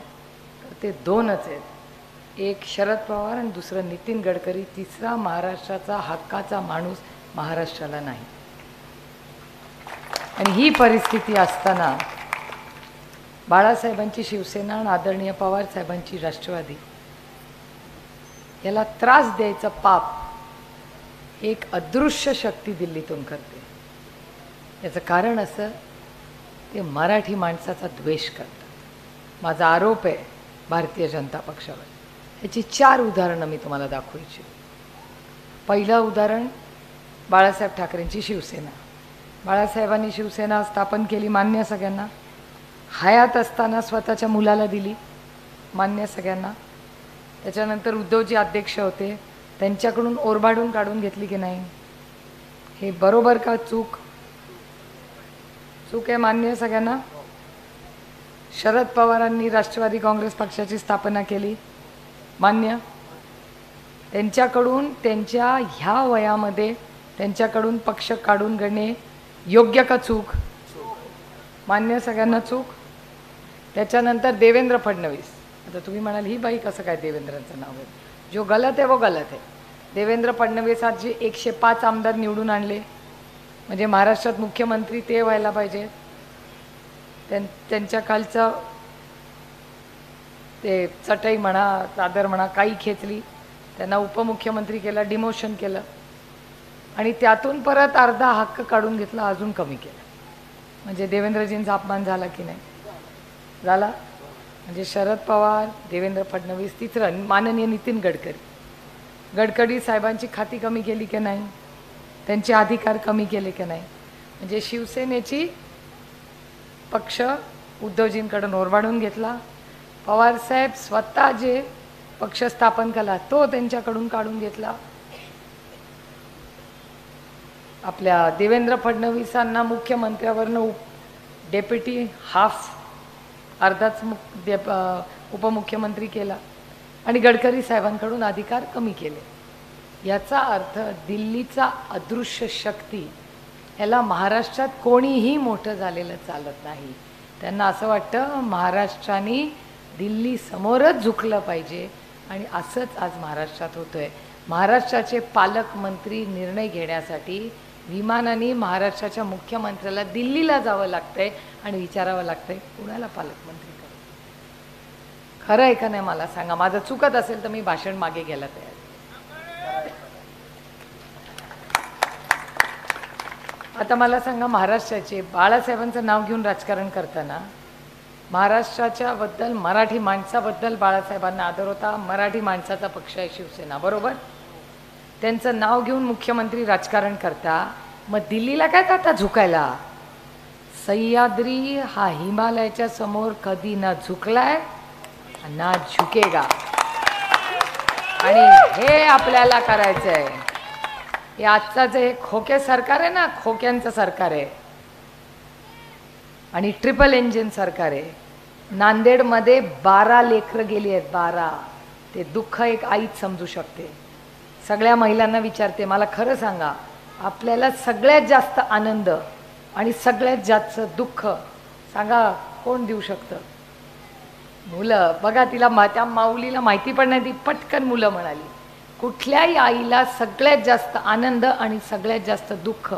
[SPEAKER 1] तर ते दोनच आहेत, एक शरद पवार आणि दुसरं नितीन गडकरी. तिसरा महाराष्ट्राचा हक्काचा माणूस महाराष्ट्राला नाही. आणि ही परिस्थिती असताना बाळासाहेबांची शिवसेना आणि आदरणीय पवार साहेबांची राष्ट्रवादी याला त्रास द्यायचं पाप एक अदृश्य शक्ती दिल्लीतून करते. याचं कारण असं, ते मराठी माणसाचा द्वेष करतात. माझा आरोप आहे भारतीय जनता पक्षावर. याची 4 उदाहरणं मी तुम्हाला दाखवू इच्छितो. पहिलं उदाहरण बाळासाहेब ठाकरेंची शिवसेना. बाळासाहेबांनी शिवसेना स्थापन केली, मान्य सगळ्यांना. हयात असताना स्वतःच्या मुलाला दिली, मान्य सगळ्यांना. त्याच्यानंतर उद्धवजी अध्यक्ष होते, त्यांच्याकडून ओरबाडून काढून घेतली की नाही? हे बरोबर का चूक? चूक आहे, मान्य सगळ्यांना. शरद पवारांनी राष्ट्रवादी काँग्रेस पक्षाची स्थापना केली, मान्य. त्यांच्याकडून त्यांच्या ह्या वयामध्ये त्यांच्याकडून पक्ष काढून घेणे योग्य का चूक? मान्य सगळ्यांना, चूक. त्याच्यानंतर देवेंद्र फडणवीस. आता तुम्ही म्हणाल ही बाई कसं काय देवेंद्रांचं नाव आहे? जो गलत है वो गलत है. देवेंद्र फडणवीसांची 105 आमदार निवडून आणले, म्हणजे महाराष्ट्रात मुख्यमंत्री ते व्हायला पाहिजे. त्यांच्या खालचं ते चटई म्हणा चादर म्हणा काही खेचली, त्यांना उपमुख्यमंत्री केला, डिमोशन केलं आणि त्यातून परत अर्धा हक्क काढून घेतला, अजून कमी केलं. म्हणजे देवेंद्रजींचा अपमान झाला की नाही? झाला. म्हणजे शरद पवार, देवेंद्र फडणवीस. तिसरं माननीय नितीन गडकरी. गडकरी साहेबांची खाती कमी केली की नाही? त्यांचे अधिकार कमी केले की नाही? म्हणजे शिवसेनेची पक्ष उद्धवजींकडून ओरबाडून घेतला. पवारसाहेब स्वतः जे पक्ष स्थापन केला तो त्यांच्याकडून काढून घेतला. आपल्या देवेंद्र फडणवीसांना मुख्यमंत्र्यावरनं डेप्युटी हाफ अर्धाच उपमुख्यमंत्री केला आणि गडकरी साहेबांकडून अधिकार कमी केले. याचा अर्थ दिल्लीचा अदृश्य शक्ती याला महाराष्ट्रात कोणीही मोठं झालेलं चालत नाही. त्यांना असं वाटतं महाराष्ट्राने दिल्ली समोरच झुकलं पाहिजे आणि असंच आज महाराष्ट्रात होतंय. महाराष्ट्राचे पालकमंत्री निर्णय घेण्यासाठी विमानाने महाराष्ट्राच्या मुख्यमंत्र्याला दिल्लीला जावं लागतंय आणि विचारावं लागतंय कुणाला पालकमंत्री करू. खरं आहे का नाही मला सांगा. माझं चुकत असेल तर मी भाषण मागे घ्यायला तयार. आता मला सांगा, महाराष्ट्राचे बाळासाहेबांचं नाव घेऊन राजकारण करताना महाराष्ट्राच्या बद्दल मराठी माणसाबद्दल बाळासाहेबांना आदर होता. मराठी माणसाचा पक्ष आहे शिवसेना, बरोबर. त्यांचं नाव घेऊन मुख्यमंत्री राजकारण करता, मग दिल्लीला काय आता झुकायला? सह्याद्री हा हिमालयाच्या समोर कधी ना झुकलाय ना झुकेगा. आणि हे आपल्याला करायचं आहे. हे आजचं जे खोके सरकार आहे ना, खोक्यांचं सरकार आहे आणि ट्रिपल इंजिन सरकार आहे. नांदेडमध्ये 12 लेकरं गेली आहेत, 12. ते दुःख एक आईच समजू शकते. सगळ्या महिलांना विचारते, मला खरं सांगा, आपल्याला सगळ्यात जास्त आनंद आणि सगळ्यात जास्त दुःख सांगा कोण देऊ शकतं? मुलं. बघा, तिला त्या माऊलीला माहिती पण नाही, ती पटकन मुलं म्हणाली. कुठल्याही आईला सगळ्यात जास्त आनंद आणि सगळ्यात जास्त दुःख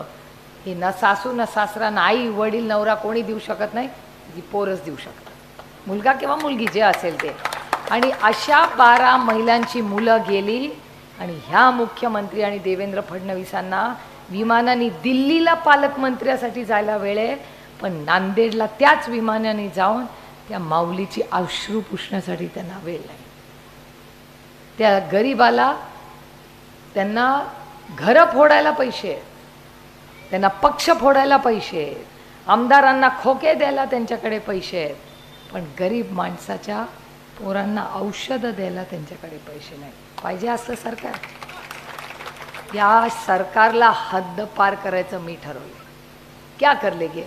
[SPEAKER 1] हे ना सासू ना सासरा ना आई वडील नवरा कोणी देऊ शकत नाही, ती पोरच देऊ शकतात, मुलगा किंवा मुलगी जे असेल ते. आणि अशा 12 महिलांची मुलं गेली आणि ह्या मुख्यमंत्री आणि देवेंद्र फडणवीसांना विमानाने दिल्लीला पालकमंत्र्यासाठी जायला वेळ आहे, पण नांदेडला त्याच विमानाने जाऊन त्या माऊलीची अश्रू पुसण्यासाठी त्यांना वेळ नाही. त्या गरीबाला त्यांना घरं फोडायला पैसे आहेत, त्यांना पक्ष फोडायला पैसे आहेत, आमदारांना खोके द्यायला त्यांच्याकडे पैसे आहेत, पण गरीब माणसाच्या पोरांना औषधं द्यायला त्यांच्याकडे पैसे नाही. पाहिजे असलं सरकार. या सरकारला हद्द पार करायचं मी ठरवलं. क्या कर लेगे.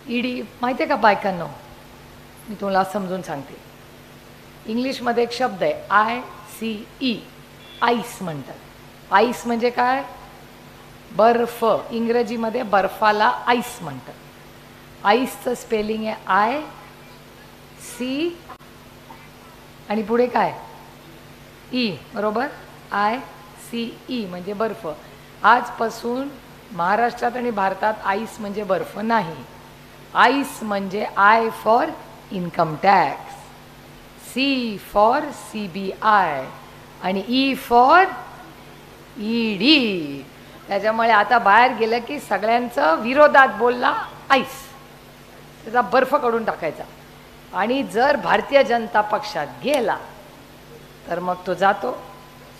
[SPEAKER 1] ईडी माहिती आहे का बायकांनो, मी तुम्हाला समजून सांगते. इंग्लिशमध्ये एक शब्द आहे ICE, आईस म्हणतात. आईस म्हणजे काय? बर्फ. इंग्रजीमध्ये बर्फाला आईस म्हणतात. आईसचं स्पेलिंग आहे IC आणि पुढे काय ई, बरोबर. ICE म्हणजे बर्फ. आजपासून महाराष्ट्रात आणि भारतात आईस म्हणजे बर्फ नाही. आईस म्हणजे I for income tax, C for CBI आणि E फॉर ED. त्याच्यामुळे आता बाहेर गेलं की सगळ्यांचं विरोधात बोलला आईस, त्याचा बर्फ काढून टाकायचा. आणि जर भारतीय जनता पक्षात गेला तर मग तो जातो.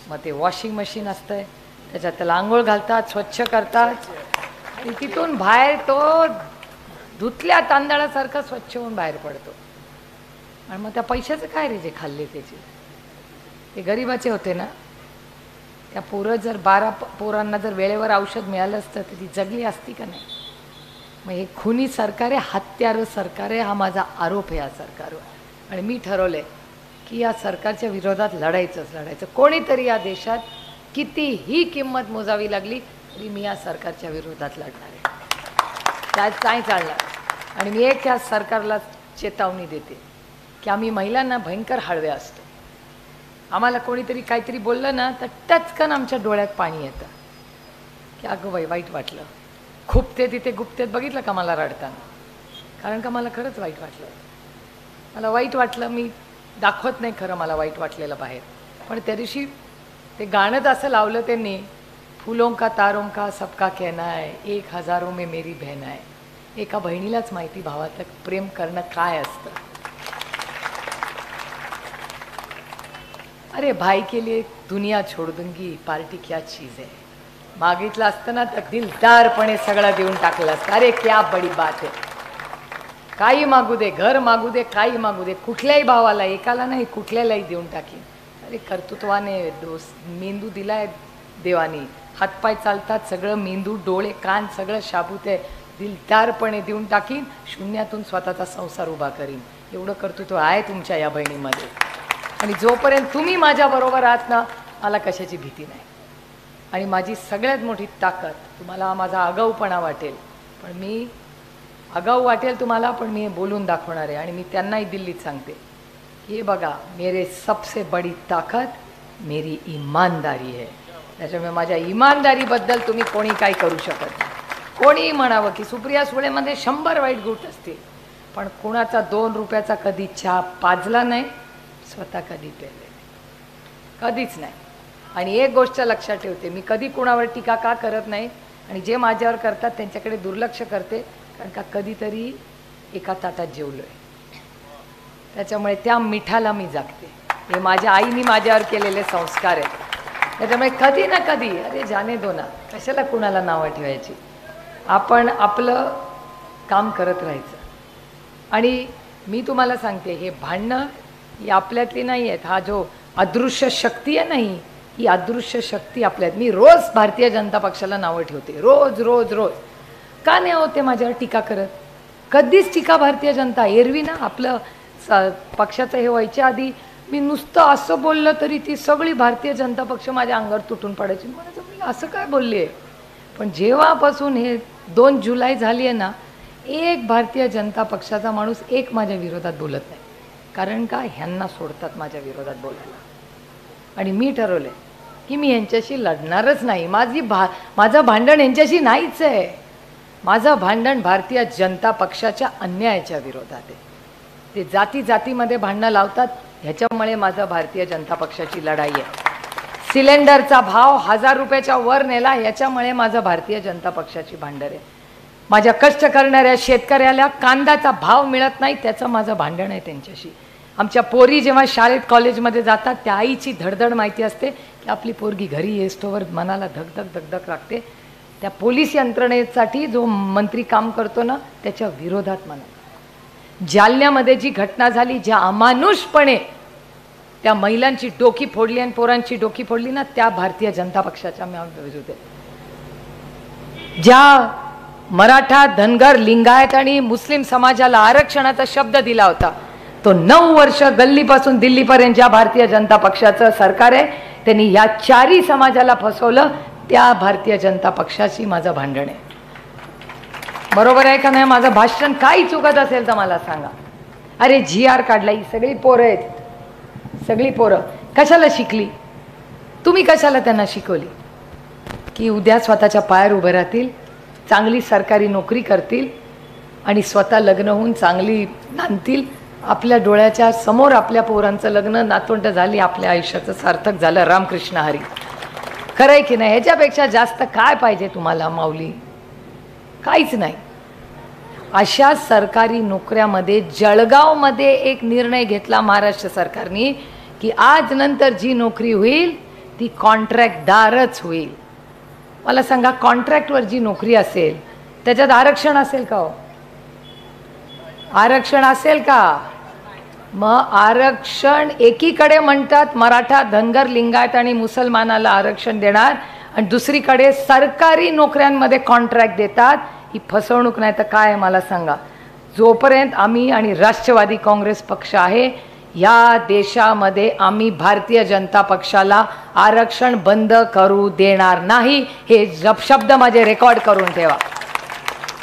[SPEAKER 1] मग ते वॉशिंग मशीन असतंय, त्याच्यात त्याला आंघोळ घालतात, स्वच्छ करतात आणि तिथून बाहेर तो धुतल्या तांदळासारखा स्वच्छ होऊन बाहेर पडतो. आणि मग त्या पैशाचं काय रे जे खाल्ले त्याचे, ते गरिबाचे होते ना. त्या पोरं जर 12 पोरांना जर वेळेवर औषध मिळालं असतं तर ती जगली असती का नाही. मग हे खुनी सरकार आहे, हत्यारं सरकार आहे, हा माझा आरोप आहे या सरकारवर. आणि मी ठरवले की या सरकारच्या विरोधात लढायचं. कोणीतरी या देशात कितीही किंमत मोजावी लागली तरी मी या सरकारच्या विरोधात लढणार आहे. त्यात नाही चालणार. आणि मी एक या सरकारला चेतावणी देते की आम्ही महिलांना भयंकर हळवे असतो. आम्हाला कोणीतरी काहीतरी बोललं ना तर टचकन आमच्या डोळ्यात पाणी येतं की अगं बाई वाईट वाटलं. खुपते तिथे गुप्तेत बघितलं का मला रडताना, कारण का मला खरंच वाईट वाटलं. मला वाईट वाटलं, मी दाखवत नाही खरं मला वाईट वाटलेलं बाहेर. पण त्या दिवशी ते गाणंच असं लावलं त्यांनी, फुलों का तारों का सबका कहना है, 1 हजारों में मेरी बहन आहे. एका बहिणीलाच माहिती भावातलं प्रेम करणं काय असतं. अरे भाई के लिए दुनिया छोड़ दूंगी, पार्टी क्या चीज़ है. मागितलं असतं ना तर दिलदारपणे सगळं देऊन टाकलं असतं. अरे क्या बडी बात आहे. काही मागू दे, घर मागू दे, काही मागू दे, कुठल्याही भावाला, एकाला नाही कुठल्यालाही देऊन टाकीन. अरे कर्तृत्वाने मेंदू दिलाय देवानी, हातपाय चालतात, सगळं मेंदू, डोळे, कान सगळं शाबूत आहे. दिलदारपणे देऊन टाकीन, शून्यातून स्वतःचा संसार उभा करीन. एवढं कर्तृत्व आहे तुमच्या या बहिणीमध्ये. आणि जोपर्यंत तुम्ही माझ्याबरोबर आहात ना, मला कशाची भीती नाही. आणि माझी सगळ्यात मोठी ताकद, तुम्हाला माझा आगाऊपणा वाटेल, पण मी आगाऊ वाटेल तुम्हाला, पण मी हे बोलून दाखवणार आहे. आणि मी त्यांनाही दिल्लीत सांगते की हे बघा, मेरे सबसे बड़ी ताकद मेरी ईमानदारी है. त्याच्यामुळे माझ्या इमानदारीबद्दल तुम्ही कोणी काही करू शकत नाही. कोणीही म्हणावं की सुप्रिया सुळेमध्ये 100 वाईट गुट असतील, पण कोणाचा 2 रुपयाचा कधी चहा पाजला नाही, स्वतः कधी पेले कधीच नाही. आणि एक गोष्ट लक्षात ठेवते, मी कधी कोणावर टीका का करत नाही, आणि जे माझ्यावर करतात त्यांच्याकडे दुर्लक्ष करते, कारण का कधीतरी एका ताटात जेवलोय. त्याच्यामुळे त्या मिठाला मी जागते. हे माझ्या आईने माझ्यावर केलेले संस्कार आहेत. त्याच्यामुळे कधी ना कधी, अरे जाने दो ना, कशाला कुणाला नावं ठेवायची. आपण आपलं काम करत राहायचं. आणि मी तुम्हाला सांगते, हे भांडणं ही आपल्यातली नाही आहेत. हा जो अदृश्य शक्ती आहे नाही, ही अदृश्य शक्ती आपल्यात. मी रोज भारतीय जनता पक्षाला नावं ठेवते, रोज रोज रोज. का नाही होते माझ्यावर टीका करत? कधीच टीका भारतीय जनता एरवी ना, आपलं पक्षाचं हे व्हायच्या आधी मी नुसतं असं बोललं तरी ती सगळी भारतीय जनता पक्ष माझ्या अंगावर तुटून पडायची. म्हणायचं मी असं काय बोलली आहे. पण जेव्हापासून हे 2 जुलै झाली आहे ना, एक भारतीय जनता पक्षाचा माणूस एक माझ्या विरोधात बोलत नाही. कारण का, ह्यांना सोडतात माझ्या विरोधात बोलायला. आणि मी ठरवले की मी यांच्याशी लढणारच नाही. माझं भांडण यांच्याशी नाहीच आहे. माझं भांडण भारतीय जनता पक्षाच्या अन्यायाच्या विरोधात आहे. ते जाती जातीमध्ये भांडणं लावतात, ह्याच्यामुळे माझं भारतीय जनता पक्षाची लढाई आहे. सिलेंडरचा भाव 1000 रुपयाच्या वर नेला, याच्यामुळे माझं भारतीय जनता पक्षाची भांडण आहे. माझ्या कष्ट करणाऱ्या शेतकऱ्याला कांद्याचा भाव मिळत नाही, त्याचं माझं भांडण आहे त्यांच्याशी. आमच्या पोरी जेव्हा शाळेत कॉलेजमध्ये जातात, त्या आईची धडधड माहिती असते की आपली पोरगी घरी येस्तोवर मनाला धगधग धगधग लागते. त्या पोलीस यंत्रणेसाठी जो मंत्री काम करतो ना, त्याच्या विरोधात म्हणा. जालन्यामध्ये जी घटना झाली, ज्या अमानुषपणे त्या महिलांची डोकी फोडली आणि पोरांची डोकी फोडली ना, त्या भारतीय जनता पक्षाच्या विरुद्ध. ज्या मराठा, धनगर, लिंगायत आणि मुस्लिम समाजाला आरक्षणाचा शब्द दिला होता, तो 9 वर्ष गल्लीपासून दिल्लीपर्यंत ज्या भारतीय जनता पक्षाचं सरकार आहे, त्यांनी या 4ही समाजाला फसवलं. त्या भारतीय जनता पक्षाशी माझं भांडण आहे. बरोबर आहे का नाही? माझं भाषण काही चुकत असेल तर मला सांगा. अरे GR काढला, ही सगळी पोरं आहेत, सगळी पोरं कशाला शिकली? तुम्ही कशाला त्यांना शिकवली? की उद्या स्वतःच्या पायावर उभे राहतील, चांगली सरकारी नोकरी करतील आणि स्वतः लग्न होऊन चांगली नांदतील. आपल्या डोळ्याच्या समोर आपल्या पोरांचं लग्न, नातवंड झाली, आपल्या आयुष्याचं सार्थक झालं. रामकृष्ण हरी. खरं आहे की नाही? ह्याच्यापेक्षा जास्त काय पाहिजे तुम्हाला माऊली? काहीच नाही. अशा सरकारी नोकऱ्यामध्ये जळगावमध्ये एक निर्णय घेतला महाराष्ट्र सरकारने की आज नंतर जी नोकरी होईल ती कॉन्ट्रॅक्टदारच होईल. मला सांगा, कॉन्ट्रॅक्टवर जी नोकरी असेल त्याच्यात आरक्षण असेल का हो? आरक्षण असेल का? मग आरक्षण एकीकडे म्हणतात मराठा, धनगर, लिंगायत आणि मुसलमानाला आरक्षण देणार आणि दुसरीकडे सरकारी नोकऱ्यांमध्ये कॉन्ट्रॅक्ट देतात. ही फसवणूक नाही तर काय मला सांगा. जोपर्यंत आम्ही आणि राष्ट्रवादी काँग्रेस पक्ष आहे या देशामध्ये, आम्ही भारतीय जनता पक्षाला आरक्षण बंद करू देणार नाही. हे शब्द माझे रेकॉर्ड करून ठेवा.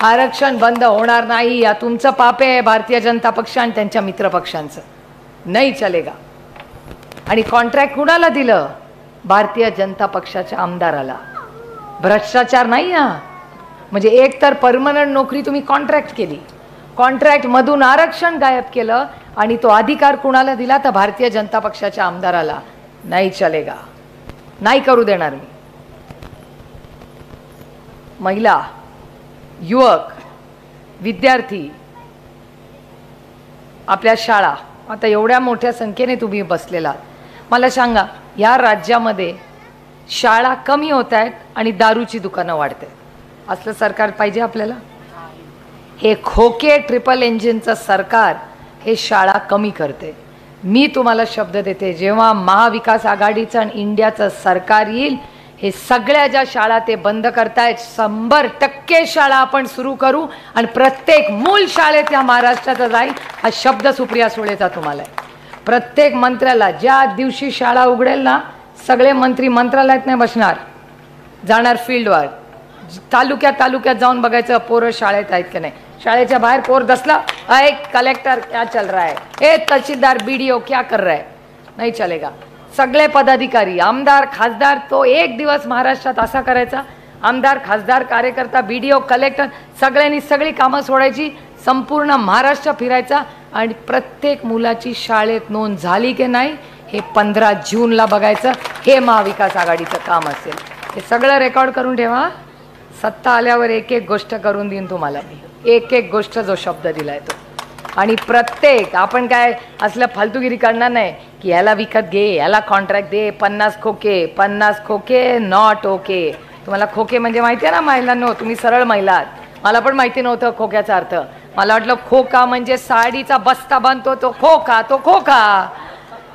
[SPEAKER 1] आरक्षण बंद होणार नाही. या तुमचं पाप आहे, भारतीय जनता पक्ष आणि त्यांच्या मित्र पक्षांचं. नाही चलेगा. आणि कॉन्ट्रॅक्ट कुणाला दिलं? भारतीय जनता पक्षाच्या आमदाराला. भ्रष्टाचार नाही हा. म्हणजे एक तर परमनंट नोकरी तुम्ही कॉन्ट्रॅक्ट केली, कॉन्ट्रॅक्टमधून आरक्षण गायब केलं आणि तो अधिकार कुणाला दिला? तर भारतीय जनता पक्षाच्या आमदाराला. नाही चलेगा. नाही करू देणार मी. महिला, युवक, विद्यार्थी, आपल्या शाळा, आता एवढ्या मोठ्या संख्येने तुम्ही बसलेला, मला सांगा, या राज्यामध्ये शाळा कमी होत आहेत आणि दारूची दुकानं वाढते. असलं सरकार पाहिजे आपल्याला? हे खोके ट्रिपल इंजिनचं सरकार हे शाळा कमी करते. मी तुम्हाला शब्द देते, जेव्हा महाविकास आघाडीचं आणि इंडियाचं सरकार येईल, हे सगळ्या ज्या शाळा ते बंद करतायत, 100% शाळा आपण सुरू करू आणि प्रत्येक मूल शाळेत या महाराष्ट्राचा जाईल. हा शब्द सुप्रिया सुळेचा तुम्हाला आहे. प्रत्येक मंत्र्याला ज्या दिवशी शाळा उघडेल ना, सगळे मंत्री मंत्रालयात नाही बसणार, जाणार फील्डवर. तालुक्यात जाऊन बघायचं पोरं शाळेत आहेत की नाही. शाळेच्या बाहेर पोर दसला, अरे कलेक्टर क्या चल रहा है, ए तहसीलदार BDO क्या कर रहा है. नाही चलेगा. सगळे पदाधिकारी, आमदार, खासदार, तो एक दिवस महाराष्ट्रात असा करायचा, आमदार, खासदार, कार्यकर्ता, BDO, कलेक्टर सगळ्यांनी सगळी कामं सोडायची, संपूर्ण महाराष्ट्र फिरायचा आणि प्रत्येक मुलाची शाळेत नोंद झाली की नाही हे 15 जूनला बघायचं. हे महाविकास आघाडीचं काम असेल. हे सगळं रेकॉर्ड करून ठेवा. सत्ता आल्यावर एक एक गोष्ट करून देईन तुम्हाला मी. एक एक गोष्ट जो शब्द दिलाय तो. आणि प्रत्येक आपण काय असलं फालतूगिरी करणार नाही की ह्याला विकत घे, ह्याला कॉन्ट्रॅक्ट दे, 50 खोके नॉट ओके. तुम्हाला खोके म्हणजे माहिती आहे ना महिलांनो? तुम्ही सरळ महिला आहात. मला पण माहिती नव्हतं खोक्याचा अर्थ. मला वाटलं खोका म्हणजे साडीचा बस्ता बांधतो तो खोका, तो खोका.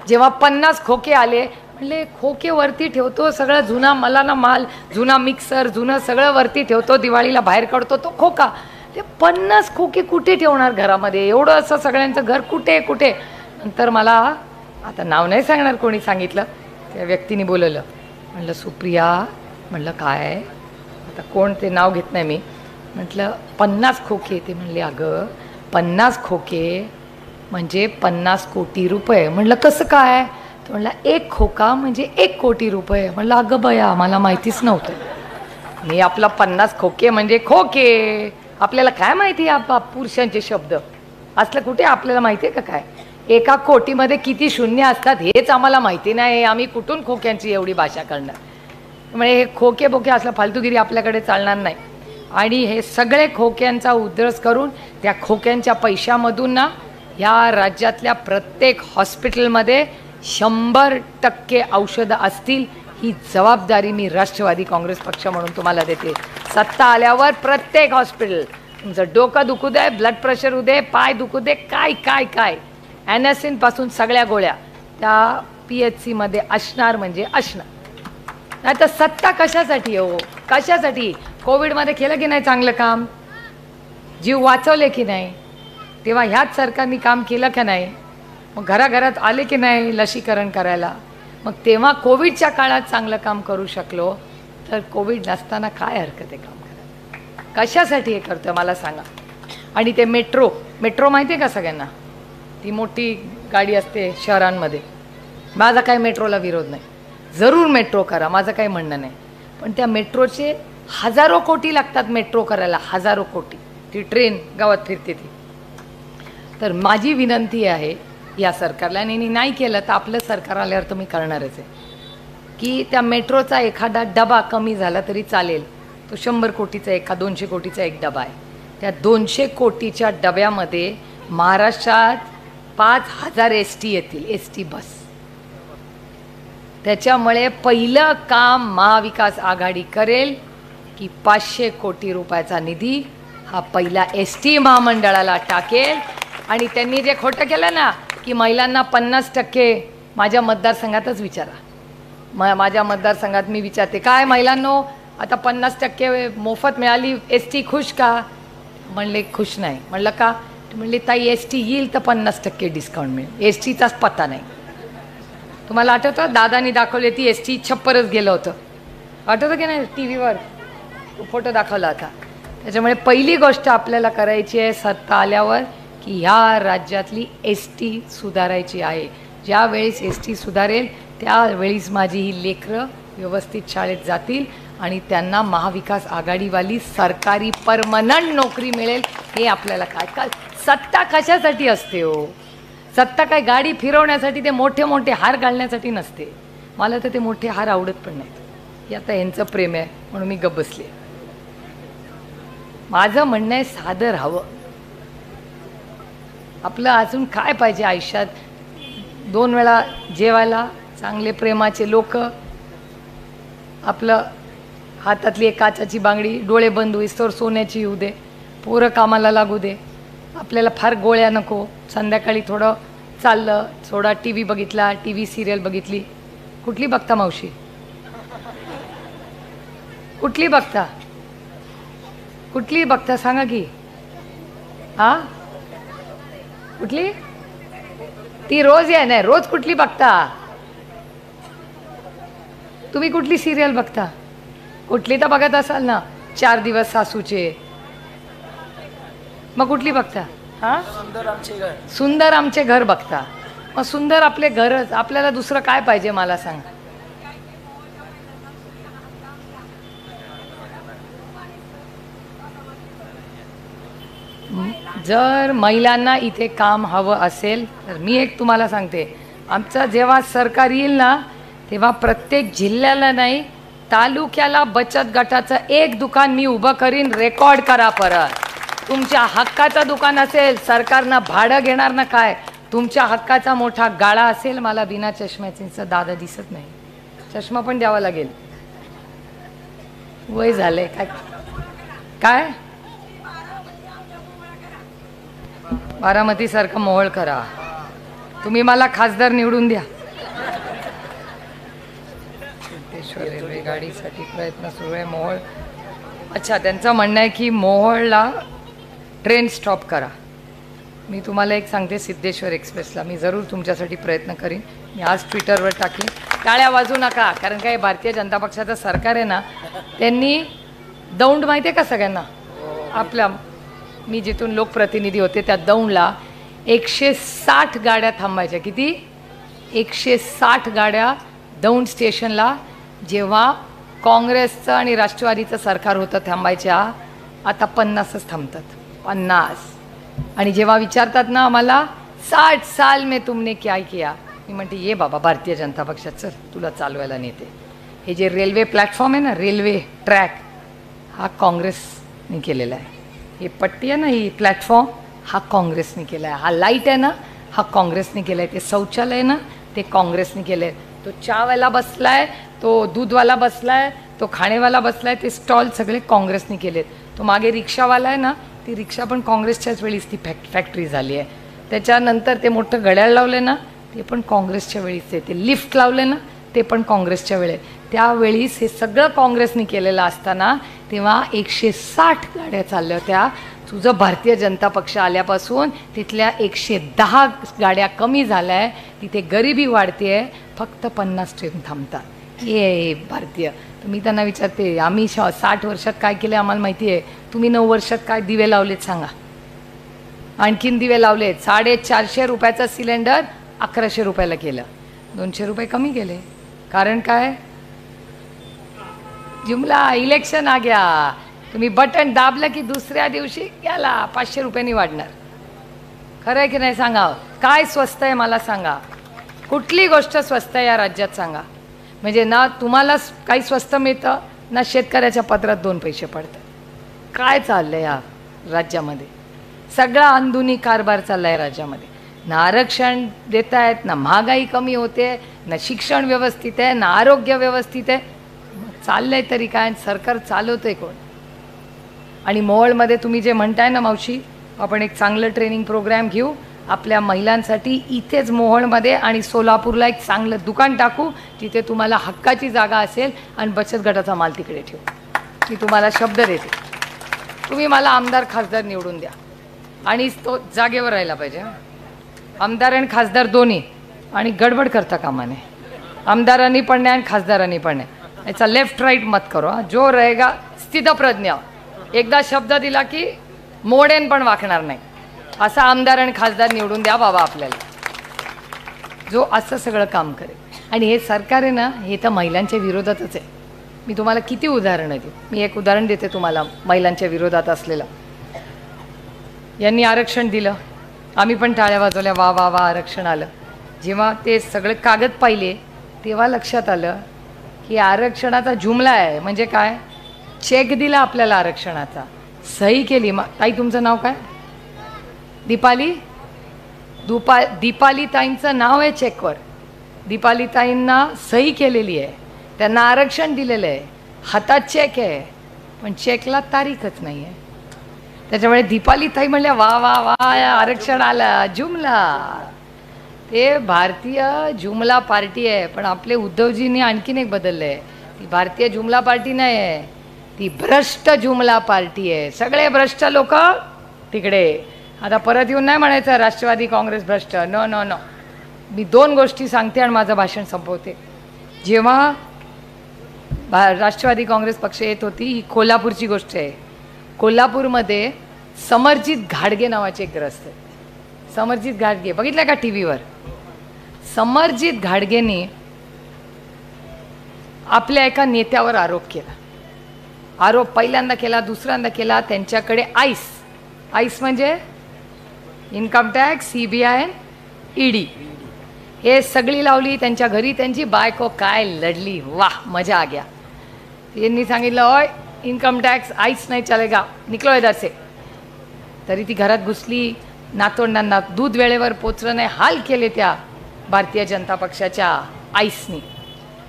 [SPEAKER 1] जेव्हा 50 खोके आले म्हणले खोके वरती ठेवतो, सगळं जुना मला ना माल, जुना मिक्सर, जुनं सगळं वरती ठेवतो, दिवाळीला बाहेर काढतो तो खोका. ते 50 खोके कुठे ठेवणार घरामध्ये? एवढं असं सगळ्यांचं घर कुठे कुठे. नंतर मला, आता नाव नाही सांगणार कोणी सांगितलं, त्या व्यक्तीने बोलवलं. म्हणलं सुप्रिया, म्हणलं काय, आता कोण ते नाव घेत नाही मी. म्हटलं 50 खोके. ते म्हणले अगं 50 खोके म्हणजे 50 कोटी रुपये. म्हणलं कसं काय? तर म्हणलं 1 खोका म्हणजे 1 कोटी रुपये. म्हणलं अगं बया, मला माहितीच नव्हतं. मी आपला 50 खोके म्हणजे खोके, आपल्याला काय माहिती पुरुषांचे शब्द असलं कुठे आपल्याला माहिती आहे का काय? एका कोटीमध्ये किती शून्य असतात हेच आम्हाला माहिती नाही. आम्ही कुठून खोक्यांची एवढी भाषा करणार? म्हणजे हे खोके बोके असलं फालतूगिरी आपल्याकडे चालणार नाही. आणि हे सगळे खोक्यांचा उद्रेक करून त्या खोक्यांच्या पैशामधून ना या राज्यातल्या प्रत्येक हॉस्पिटलमध्ये 100% औषधं असतील. ही जबाबदारी मी राष्ट्रवादी काँग्रेस पक्ष म्हणून तुम्हाला देते. सत्ता आल्यावर प्रत्येक हॉस्पिटल, तुमचं डोकं दुखू दे, ब्लड प्रेशर होऊ दे, पाय दुखू दे, काय काय काय ॲनासिनपासून सगळ्या गोळ्या त्या PHC मध्ये असणार म्हणजे असणार. नाही तर सत्ता कशासाठी हो, कशासाठी? कोविडमध्ये केलं की नाही चांगलं काम, जीव वाचवले की नाही, तेव्हा ह्याच सरकारने काम केलं का नाही? मग घराघरात आले की नाही लसीकरण करायला? मग तेव्हा कोविडच्या काळात चांगलं काम करू शकलो तर कोविड नसताना काय हरकत आहे काम करायला? कशासाठी हे करतोय मला सांगा. आणि ते मेट्रो माहिती आहे का सगळ्यांना? ती मोठी गाडी असते शहरांमध्ये. माझा काही मेट्रोला विरोध नाही, जरूर मेट्रो करा, माझं काही म्हणणं नाही. पण त्या मेट्रोचे हजारो कोटी लागतात मेट्रो करायला, हजारो कोटी. ती ट्रेन गावात फिरते ती. तर माझी विनंती आहे या सरकारला, आणि नाही केलं तर आपलं सरकार आल्यावर तर मी करणारच आहे, की त्या मेट्रोचा एखादा डबा कमी झाला तरी चालेल. तो 100 कोटीचा एका 200 कोटीचा एक डबा आहे. त्या 200 कोटीच्या डब्यामध्ये महाराष्ट्रात 5000 ST येतील, ST बस. त्याच्यामुळे पहिलं काम महाविकास आघाडी करेल की 500 कोटी रुपयाचा निधी हा पहिला ST महामंडळाला टाकेल. आणि त्यांनी जे खोटं केलं ना की महिलांना 50%, माझ्या मतदारसंघातच विचारा, माझ्या मतदारसंघात मी विचारते काय महिलांनो आता 50% मोफत मिळाली, ST खुश का? म्हणले खुश नाही. म्हणलं का? म्हणले ताई ST येईल तर 50% डिस्काउंट मिळेल, STचाच पत्ता नाही. तुम्हाला आठवतं दादानी दाखवले ती ST छप्परच गेलं होतं, आठवतं की नाही? TV वर फोटो दाखवला होता. त्याच्यामुळे पहिली गोष्ट आपल्याला करायची आहे सत्ता आल्यावर की ह्या राज्यातली ST सुधारायची आहे. ज्या वेळेस ST सुधारेल त्यावेळेस माझी ही लेकरं व्यवस्थित शाळेत जातील आणि त्यांना महाविकास आघाडीवाली सरकारी परमनंट नोकरी मिळेल. हे आपल्याला काय सत्ता कशासाठी असते हो? सत्ता काय गाडी फिरवण्यासाठी, ते मोठे मोठे हार घालण्यासाठी नसते. मला तर ते मोठे हार आवडत पण नाहीत. हे आता यांचं प्रेम आहे म्हणून मी गप्प बसले. माझं म्हणणं आहे साधं राहावं. आपलं अजून काय पाहिजे आयुष्यात? 2 वेळा जेवायला चांगले प्रेमाचे लोक, आपलं हातातली एक काचाची बांगडी, डोळे बंद होईस्तोवर सोन्याची येऊ दे, पोरं कामाला लागू दे, आपल्याला फार गोळ्या नको, संध्याकाळी थोडं चाललं, थोडा TV बघितला, TV सिरियल बघितली. कुठली बघता मावशी? कुठली बघता? कुठली बघता सांगा की? हा कुठली? ती रोज आहे नाही, रोज कुठली बघता तुम्ही? कुठली सिरियल बघता? कुठली तर बघत असाल ना, 4 दिवस सासूचे. मग कुठली बघता? हा सुंदर आमचे घर बघता. मग सुंदर आपले घरच, आपल्याला दुसरं काय पाहिजे मला सांग? जर महिलांना इथे काम हवं असेल तर मी एक तुम्हाला सांगते, आमचं जेव्हा सरकार येईल ना तेव्हा प्रत्येक जिल्ह्याला नाही तालुक्याला बचत गटाचं एक दुकान मी उभं करीन. रेकॉर्ड करा परत. तुमच्या हक्काचं दुकान असेल, सरकारनं भाडं घेणार ना काय. तुमच्या हक्काचा मोठा गाळा असेल. मला बिना चष्म्याचा दादा दिसत नाही, चष्मा पण द्यावा लागेल, वय झालंय. काय काय बारामती सारखं मोहोळ करा. तुम्ही मला खासदार निवडून द्या. सिद्धेश्वर रेल्वे गाडीसाठी प्रयत्न सुरू आहे. मोहोळ, अच्छा त्यांचं म्हणणं आहे की मोहोळला ट्रेन स्टॉप करा. मी तुम्हाला एक सांगते, सिद्धेश्वर एक्सप्रेसला मी जरूर तुमच्यासाठी प्रयत्न करीन. मी आज ट्विटरवर टाकेन. टाळ्या वाजू नका, कारण काय भारतीय जनता पक्षाचं सरकार आहे ना, त्यांनी दौंड माहिती आहे का सगळ्यांना? आपल्या मी जिथून लोकप्रतिनिधी होते त्या दौंडला 160 गाड्या थांबायच्या. किती? 160 गाड्या दौंड स्टेशनला जेव्हा काँग्रेसचं आणि राष्ट्रवादीचं सरकार होतं थांबायच्या. आता 50च थांबतात, 50. आणि जेव्हा विचारतात ना आम्हाला 60 साल में तुमने क्या किया, मी म्हणते ये बाबा भारतीय जनता पक्षात, चल तुला चालवायला नेते. हे जे रेल्वे प्लॅटफॉर्म आहे ना, रेल्वे ट्रॅक, हा काँग्रेसने केलेला आहे. हे पट्टी आहे ना, ही प्लॅटफॉर्म, हा काँग्रेसने केला आहे. हा लाईट आहे ना, हा काँग्रेसने केला आहे. ते शौचालय ना, ते काँग्रेसने केलं आहे. तो चहावाला बसलाय, तो दूधवाला बसलाय, तो खाणेवाला बसलाय, ते स्टॉल सगळे काँग्रेसने केलेत. तो मागे रिक्षावाला आहे ना, ती रिक्षा पण काँग्रेसच्याच वेळीच ती फॅक्टरी झाली आहे. त्याच्यानंतर ते मोठं घड्याळ लावले ना, ते पण काँग्रेसच्या वेळीच आहे. ते लिफ्ट लावले ना, ते पण काँग्रेसच्या वेळे. त्यावेळीस हे सगळं काँग्रेसने केलेलं असताना तेव्हा 160 गाड्या चालल्या होत्या. तुझं भारतीय जनता पक्ष आल्यापासून तिथल्या 110 गाड्या कमी झाल्या आहे. तिथे गरिबी वाढते आहे. फक्त 50 ट्रेन थांबतात. हे भारतीय. तर मी त्यांना विचारते, आम्ही 60 वर्षात काय केलं आम्हाला माहिती आहे. तुम्ही 9 वर्षात काय दिवे लावलेत सांगा. आणखीन दिवे लावलेत. 450 रुपयाचं सिलेंडर 1100 रुपयाला केलं. 200 रुपये कमी केले. कारण काय? जुमला इलेक्शन आ गया. तुम्ही बटन दाबलं की दुसऱ्या दिवशी गेला 500 रुपयांनी वाढणार. खरं आहे की नाही सांगा. काय स्वस्त आहे मला सांगा. कुठली गोष्ट स्वस्त आहे या राज्यात सांगा. म्हणजे ना तुम्हाला काही स्वस्त मिळतं ना शेतकऱ्याच्या पत्रात 2 पैसे पडतात. काय चाललंय या राज्यामध्ये? सगळा अंधुनी कारभार चाललाय राज्यामध्ये. ना आरक्षण देत आहेत, ना महागाई कमी होते, ना शिक्षण व्यवस्थित आहे, ना आरोग्य व्यवस्थित आहे. चाललंय तरी काय? सरकार चालवतंय कोण? आणि मोहोळमध्ये तुम्ही जे म्हणताय ना मावशी, आपण एक चांगलं ट्रेनिंग प्रोग्राम घेऊ आपल्या महिलांसाठी. इथेच मोहोळमध्ये आणि सोलापूरला एक चांगलं दुकान टाकू, तिथे तुम्हाला हक्काची जागा असेल आणि बचत गटाचा माल तिकडे ठेवू. मी तुम्हाला शब्द देते, तुम्ही मला आमदार खासदार निवडून द्या. आणि तो जागेवर राहायला पाहिजे. आमदार आणि खासदार दोन्ही. आणि गडबड करता कामा नये. आमदारांनी पण नाही आणि खासदारांनी पण नाही. याचा लेफ्ट राईट मत करो. जो रहेगा स्थितप्रज्ञ, एकदा शब्द दिला की मोडेन पण वाकणार नाही, असा आमदार आणि खासदार निवडून द्या बाबा आपल्याला, जो असं सगळं काम करेल. आणि हे सरकार आहे ना, हे तर महिलांच्या विरोधातच आहे. मी तुम्हाला किती उदाहरणं देऊ. मी एक उदाहरण देते तुम्हाला महिलांच्या विरोधात असलेलं. यांनी आरक्षण दिलं, आम्ही पण टाळ्या वाजवल्या, वा वा वा आरक्षण आलं. जेव्हा ते सगळे कागद पाहिले तेव्हा लक्षात आलं की आरक्षणाचा जुमला आहे. म्हणजे काय? चेक दिला आपल्याला आरक्षणाचा, सही केली. ताई तुमचं नाव काय? दीपाली. दीपाली ताईंचं नाव आहे चेकवर. दीपाली ताईंना सही केलेली आहे, त्यांना आरक्षण दिलेलं आहे, हातात चेक आहे, पण चेकला तारीखच नाही आहे. त्याच्यामुळे दीपाली ताई म्हणल्या वा वा वा आरक्षण आलं, जुमला. ते भारतीय जुमला पार्टी आहे. पण आपले उद्धवजींनी आणखीन एक बदललं आहे. ती भारतीय जुमला पार्टी नाही आहे, ती भ्रष्ट जुमला पार्टी आहे. सगळे भ्रष्ट लोक तिकडे. आता परत येऊन नाही म्हणायचं राष्ट्रवादी काँग्रेस भ्रष्ट. No no no. मी 2 गोष्टी सांगते आणि माझं भाषण संपवते. जेव्हा राष्ट्रवादी काँग्रेस पक्ष येत होती, ही कोल्हापूरची गोष्ट आहे. कोल्हापूरमध्ये समरजित घाडगे नावाचे एक ग्रस्त आहे. समरजित घाडगे बघितलं का टीव्हीवर? समरजित घाडगेंनी आपल्या एका नेत्यावर आरोप केला. आरोप पहिल्यांदा केला, दुसऱ्यांदा केला. त्यांच्याकडे आईस म्हणजे इन्कम टॅक्स, CBI, ED हे सगळी लावली. त्यांच्या घरी त्यांची बायको काय लढली, वाह मजा आ गया. त्यांनी सांगितलं ओय इन्कम टॅक्स आईस नाही चलेगा, निकलो इधर से. तरी ती घरात घुसली. नातोंडांना दूध वेळेवर पोचलं नाही, हाल केले त्या भारतीय जनता पक्षाच्या आईसनी.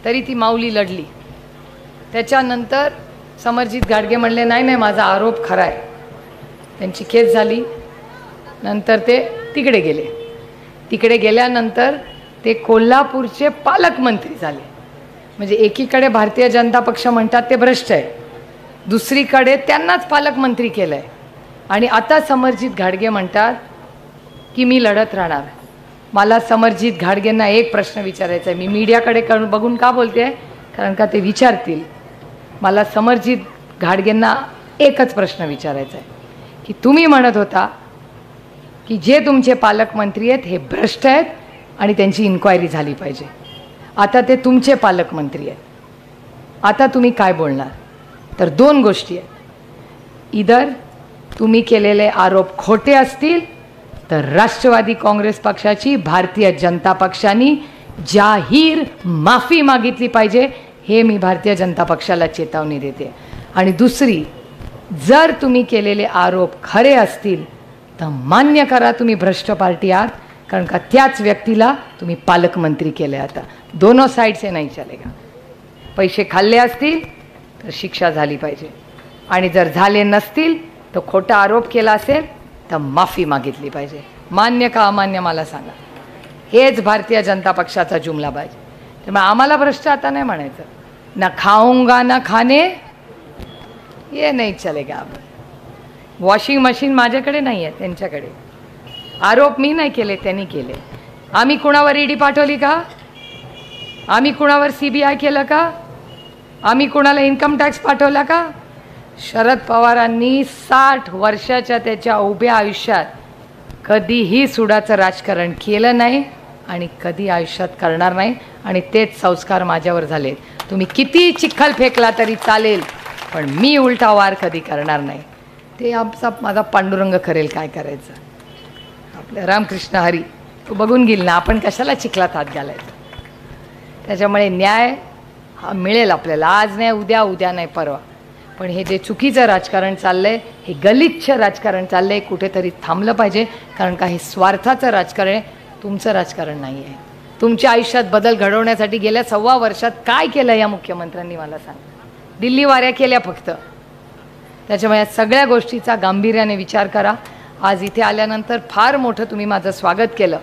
[SPEAKER 1] तरी ती माऊली लढली. त्याच्यानंतर समरजित घाडगे म्हणले नाही नाही माझा आरोप खरा आहे. त्यांची केस झाली. नंतर ते तिकडे गेले. तिकडे गेल्यानंतर ते कोल्हापूरचे पालकमंत्री झाले. म्हणजे एकीकडे भारतीय जनता पक्ष म्हणतात ते भ्रष्ट आहे, दुसरीकडे त्यांनाच पालकमंत्री केलं आहे. आणि आता समरजित घाडगे म्हणतात की मी लढत राहणार. मला समरजित घाडगेंना एक प्रश्न विचारायचा आहे. मी मीडियाकडे बघून का बोलते? कारण का ते विचारतील. मला समरजित घाडगेंना एकच प्रश्न विचारायचा आहे की तुम्ही म्हणत होता की जे तुमचे पालकमंत्री आहेत हे भ्रष्ट आहेत आणि त्यांची इन्क्वायरी झाली पाहिजे. आता ते तुमचे पालकमंत्री आहेत. आता तुम्ही काय बोलणार? तर 2 गोष्टी आहेत. इधर तुम्ही केलेले आरोप खोटे असतील तर राष्ट्रवादी काँग्रेस पक्षाची भारतीय जनता पक्षाने जाहीर माफी मागितली पाहिजे. हे मी भारतीय जनता पक्षाला चेतावणी देते. आणि दुसरी, जर तुम्ही केलेले आरोप खरे असतील तर मान्य करा तुम्ही भ्रष्ट पार्टी आहात, कारण का त्याच व्यक्तीला तुम्ही पालकमंत्री केले. आता दोनों साइड से नाही चलेगा. पैसे खाल्ले असतील तर शिक्षा झाली पाहिजे आणि जर झाले नसतील तो खोटा आरोप केला असेल तर माफी मागितली पाहिजे. मान्य का अमान्य मला सांगा. हेच भारतीय जनता पक्षाचा जुमला पाहिजे. त्यामुळे आम्हाला भ्रष्ट आता नाही म्हणायचं. ना खाऊंगा ना खाणे ये नाही चलेगा. आपण वॉशिंग मशीन माझ्याकडे नाही आहे, त्यांच्याकडे. आरोप मी नाही केले, त्यांनी केले. आम्ही कुणावर ईडी पाठवली का? आम्ही कुणावर CBI केलं का? आम्ही कुणाला इन्कम टॅक्स पाठवला का? शरद पवारांनी 60 वर्षाच्या त्याच्या उभ्या आयुष्यात कधीही सुडाचं राजकारण केलं नाही आणि कधी आयुष्यात करणार नाही. आणि तेच संस्कार माझ्यावर झाले. तुम्ही किती चिखल फेकला तरी चालेल, पण मी उलटा वार कधी करणार नाही. ते आमचा माझा पांडुरंग करेल काय करायचं. आपल्या रामकृष्ण हरी तो बघून गेल ना, आपण कशाला चिखलात हात घालायचं. त्याच्यामुळे न्याय हा मिळेल आपल्याला. आज नाही उद्या, उद्या नाही परवा. पण हे जे चुकीचं राजकारण चाललंय, हे गलिच्छ राजकारण चाललंय, कुठेतरी थांबलं पाहिजे. कारण का हे स्वार्थाचं राजकारण आहे, तुमचं राजकारण नाही आहे. तुमच्या आयुष्यात बदल घडवण्यासाठी गेल्या 1.25 वर्षात काय केलं या मुख्यमंत्र्यांनी मला सांग. दिल्ली वाऱ्या केल्या फक्त. त्याच्यामुळे सगळ्या गोष्टीचा गांभीर्याने विचार करा. आज इथे आल्यानंतर फार मोठं तुम्ही माझं स्वागत केलं.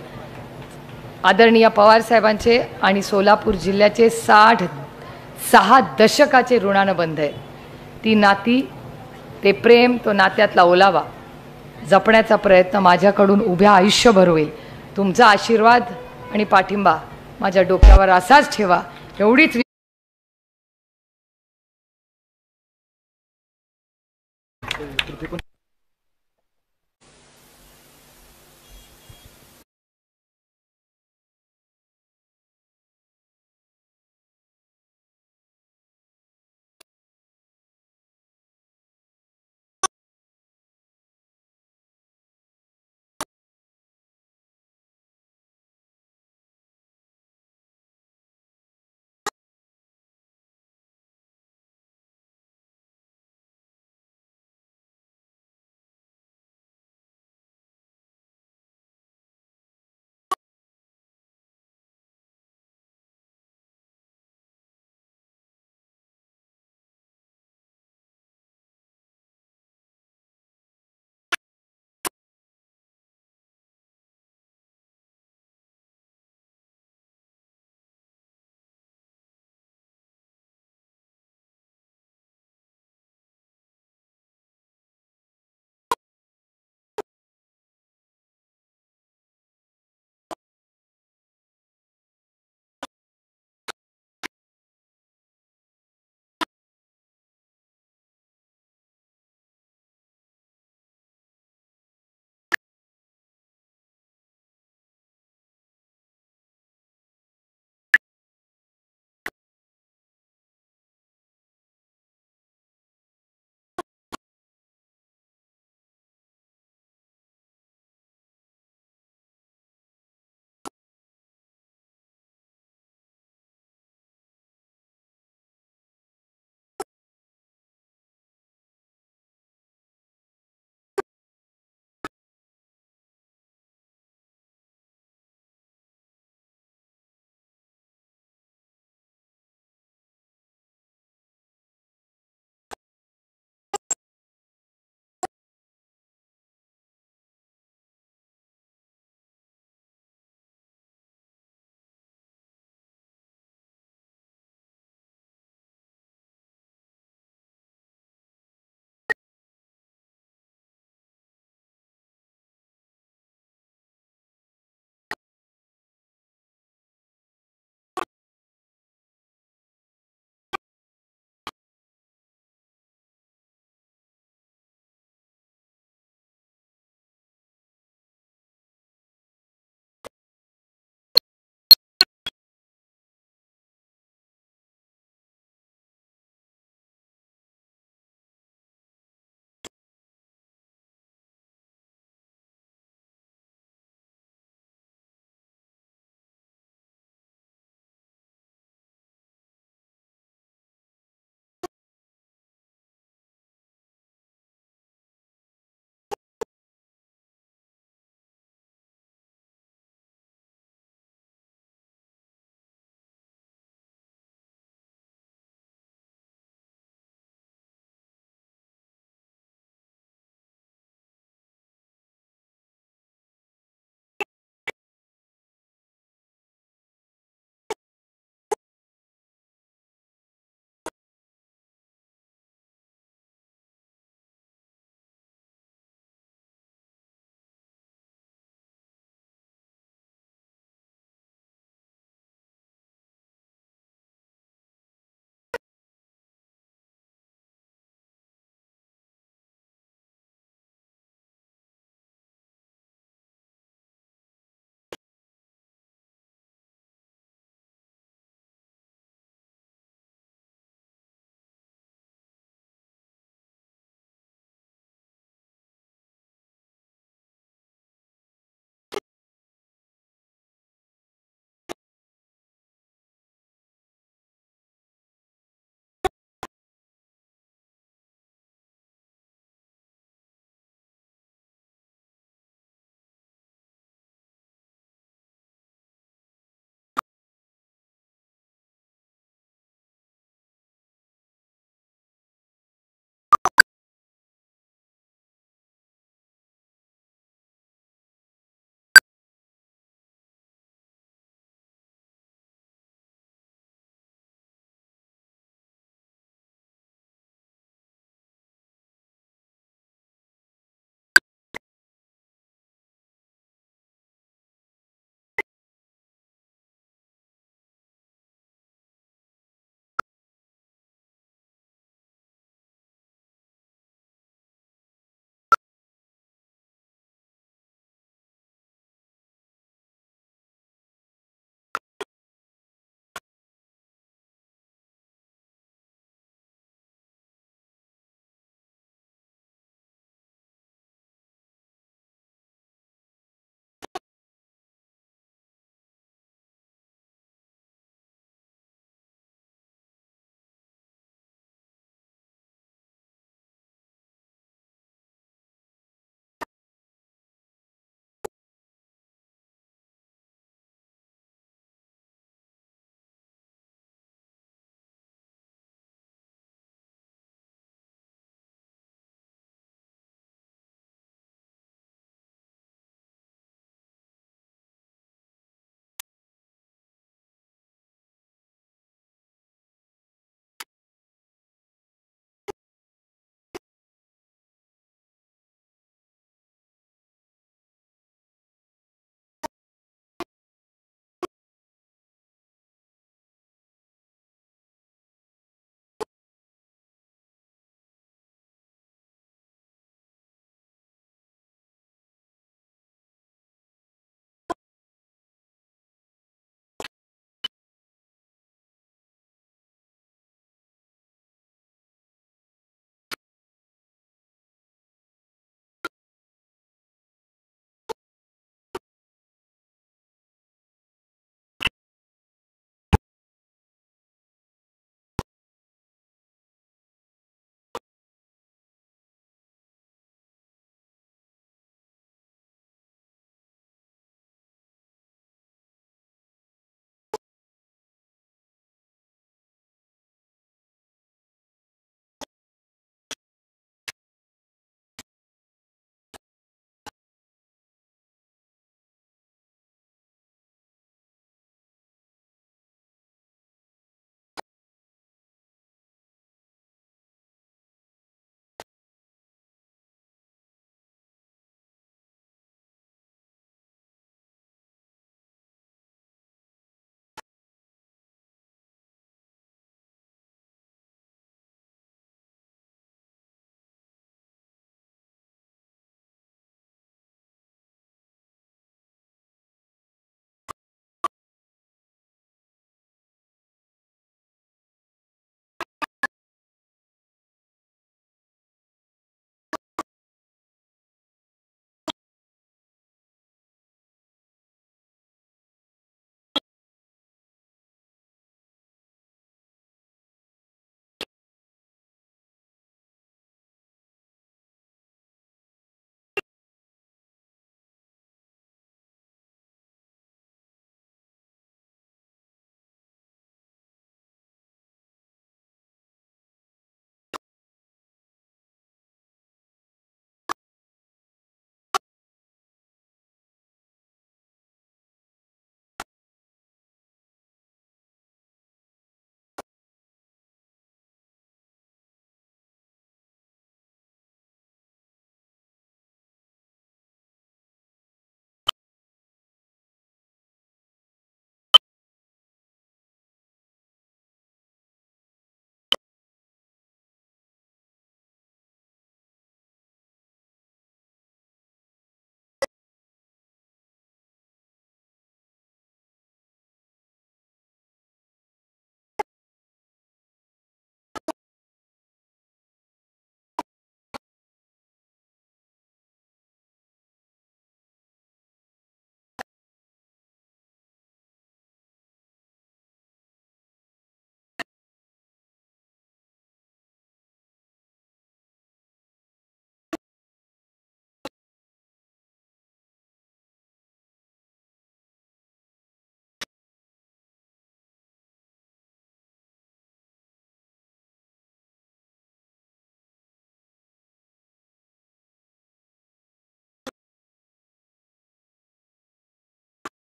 [SPEAKER 1] आदरणीय पवारसाहेबांचे आणि सोलापूर जिल्ह्याचे 6 दशकाचे ऋणानुबंध आहे. ती नाती, ते प्रेम, तो नात्यातला ओलावा जपण्याचा प्रयत्न माझ्याकडून उभ्या आयुष्यभर होईल. तुमचा आशीर्वाद आणि पाठिंबा माझ्या डोक्यावर असाच ठेवा एवढीच